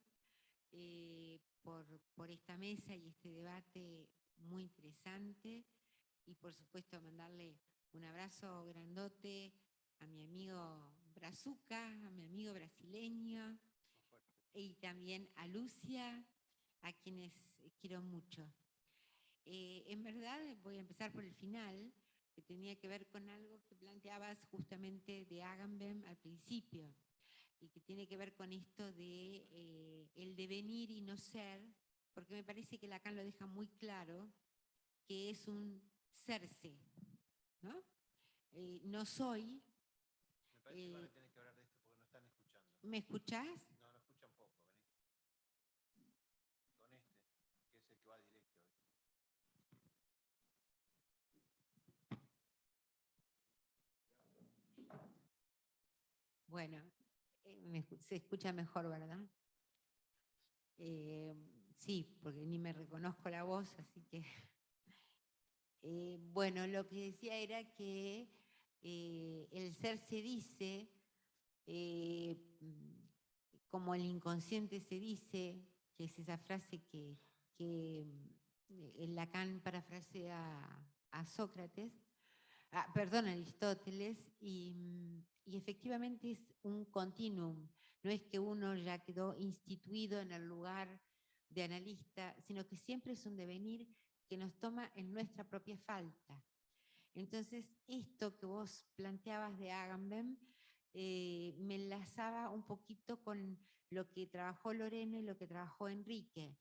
por esta mesa y este debate muy interesante, y por supuesto mandarle un abrazo grandote a mi amigo Brazuca, a mi amigo brasileño, y también a Lucia, a quienes quiero mucho. En verdad voy a empezar por el final, que tenía que ver con algo que planteabas justamente de Agamben al principio, y que tiene que ver con esto de el devenir y no ser, porque me parece que Lacan lo deja muy claro, que es un serse, ¿no? No soy. Me parece que ahora tenés que hablar de esto porque no están escuchando. ¿Me escuchás? No, no escuchan poco, vení. Con este, que es el que va directo. Bueno, se escucha mejor, ¿verdad? Sí, porque ni me reconozco la voz, así que... bueno, lo que decía era que el ser se dice, como el inconsciente se dice, que es esa frase que el Lacan parafrasea a Sócrates, perdón, a Aristóteles, y efectivamente es un continuum. No es que uno ya quedó instituido en el lugar de analista, sino que siempre es un devenir que nos toma en nuestra propia falta. Entonces, esto que vos planteabas de Agamben me enlazaba un poquito con lo que trabajó Lorena y lo que trabajó Enrique,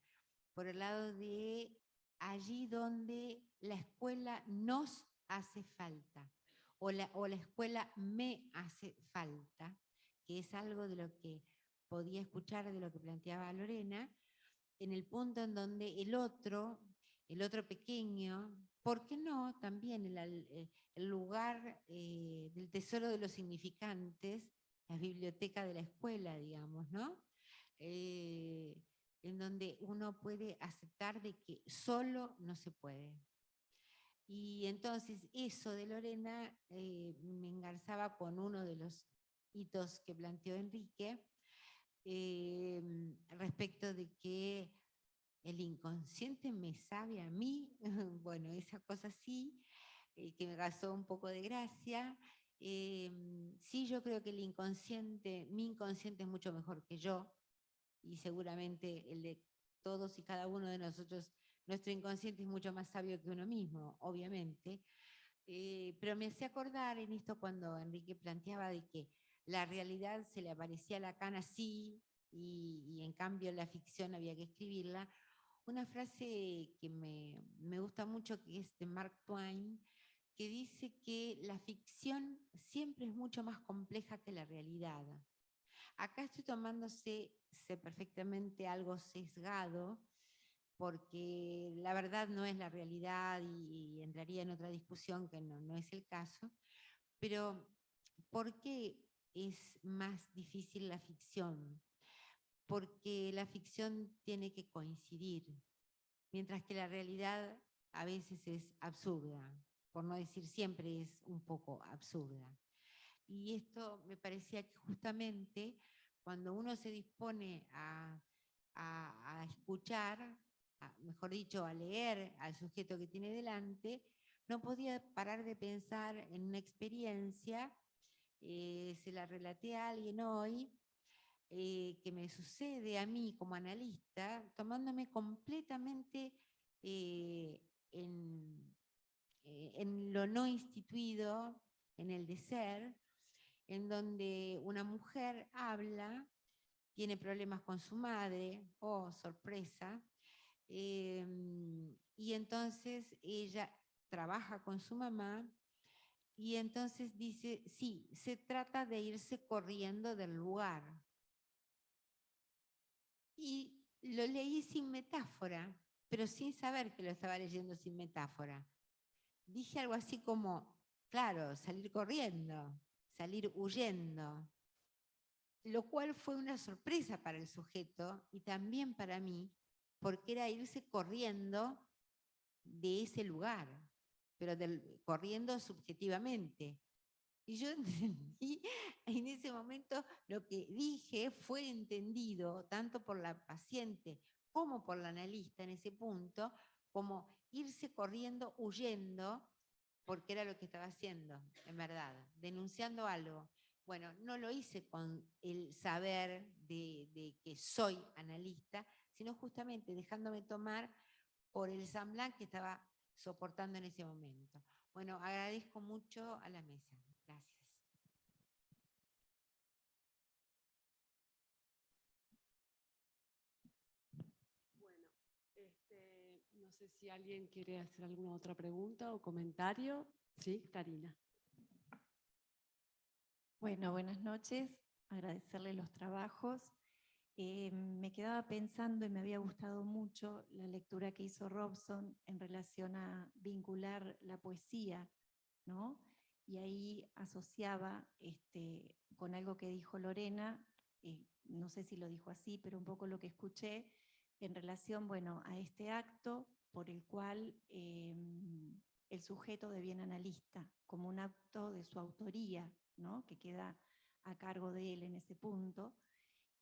por el lado de allí donde la escuela nos hace falta, o la escuela me hace falta, que es algo de lo que podía escuchar de lo que planteaba Lorena, en el punto en donde el otro pequeño, ¿por qué no? También el lugar del tesoro de los significantes, la biblioteca de la escuela, digamos, ¿no? En donde uno puede aceptar de que solo no se puede. Y entonces eso de Lorena me engarzaba con uno de los hitos que planteó Enrique, respecto de que el inconsciente me sabe a mí, bueno, esa cosa sí, que me causó un poco de gracia. Sí, yo creo que mi inconsciente es mucho mejor que yo, y seguramente el de todos y cada uno de nosotros, nuestro inconsciente es mucho más sabio que uno mismo, obviamente. Pero me hacía acordar en esto cuando Enrique planteaba de que la realidad se le aparecía a Lacan así, y en cambio la ficción había que escribirla. Una frase que me gusta mucho, que es de Mark Twain, que dice que la ficción siempre es mucho más compleja que la realidad. Acá estoy tomándose perfectamente algo sesgado, porque la verdad no es la realidad y entraría en otra discusión que no es el caso, pero ¿por qué es más difícil la ficción? Porque la ficción tiene que coincidir, mientras que la realidad a veces es absurda, por no decir siempre es un poco absurda. Y esto me parecía que justamente cuando uno se dispone a escuchar, mejor dicho, a leer al sujeto que tiene delante, no podía parar de pensar en una experiencia, se la relaté a alguien hoy, que me sucede a mí como analista, tomándome completamente en lo no instituido, en el de ser, en donde una mujer habla, tiene problemas con su madre, oh, sorpresa, y entonces ella trabaja con su mamá, y entonces dice, sí, se trata de irse corriendo del lugar. Y lo leí sin metáfora, pero sin saber que lo estaba leyendo sin metáfora. Dije algo así como, claro, salir corriendo, salir huyendo, lo cual fue una sorpresa para el sujeto y también para mí, porque era irse corriendo de ese lugar, pero corriendo subjetivamente. Y yo entendí, en ese momento lo que dije fue entendido tanto por la paciente como por la analista en ese punto, como irse corriendo, huyendo, porque era lo que estaba haciendo, en verdad, denunciando algo. Bueno, no lo hice con el saber de que soy analista, sino justamente dejándome tomar por el semblante que estaba soportando en ese momento. Bueno, agradezco mucho a la mesa. Gracias. Bueno, no sé si alguien quiere hacer alguna otra pregunta o comentario. Sí, Karina. Bueno, buenas noches. Agradecerle los trabajos. Me quedaba pensando y me había gustado mucho la lectura que hizo Robson en relación a vincular la poesía, ¿no? Y ahí asociaba con algo que dijo Lorena, no sé si lo dijo así, pero un poco lo que escuché en relación, bueno, a este acto por el cual el sujeto deviene analista, como un acto de su autoría, ¿no? Que queda a cargo de él en ese punto.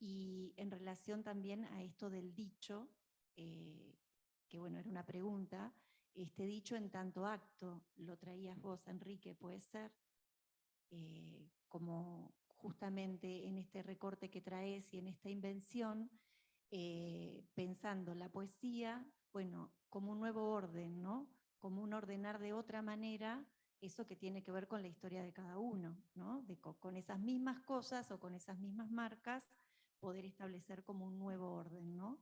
Y en relación también a esto del dicho, que bueno, era una pregunta, este dicho en tanto acto, lo traías vos, Enrique, puede ser, como justamente en este recorte que traes y en esta invención, pensando la poesía, bueno, como un nuevo orden, ¿no? Como un ordenar de otra manera eso que tiene que ver con la historia de cada uno, ¿no? Con esas mismas cosas o con esas mismas marcas, poder establecer como un nuevo orden, ¿no?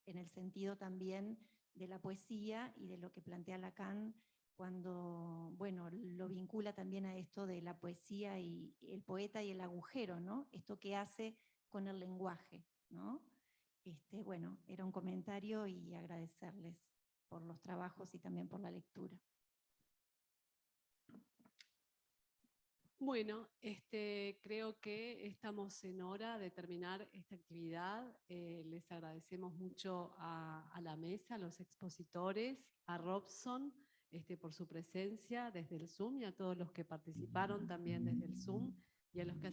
En el sentido también de la poesía y de lo que plantea Lacan cuando, bueno, lo vincula también a esto de la poesía y el poeta y el agujero, ¿no? Esto que hace con el lenguaje, ¿no? Bueno, era un comentario y agradecerles por los trabajos y también por la lectura. Bueno, creo que estamos en hora de terminar esta actividad. Les agradecemos mucho a la mesa, a los expositores, a Robson por su presencia desde el Zoom y a todos los que participaron también desde el Zoom. y a los que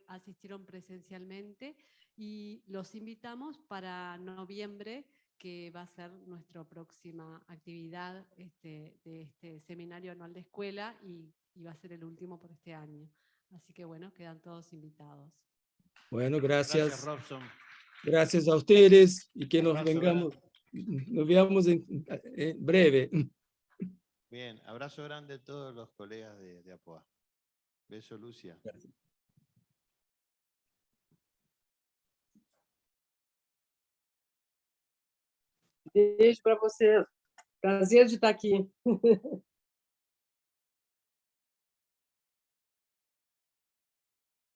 asistieron presencialmente, y los invitamos para noviembre, que va a ser nuestra próxima actividad de este seminario anual de escuela y va a ser el último por este año. Así que bueno, quedan todos invitados. Bueno, gracias. Gracias, Robson. Gracias a ustedes y que nos Abrazo nos veamos en breve. Bien, abrazo grande a todos los colegas de APOA. Beso, Lucia. Beijo para você. Prazer de estar aqui.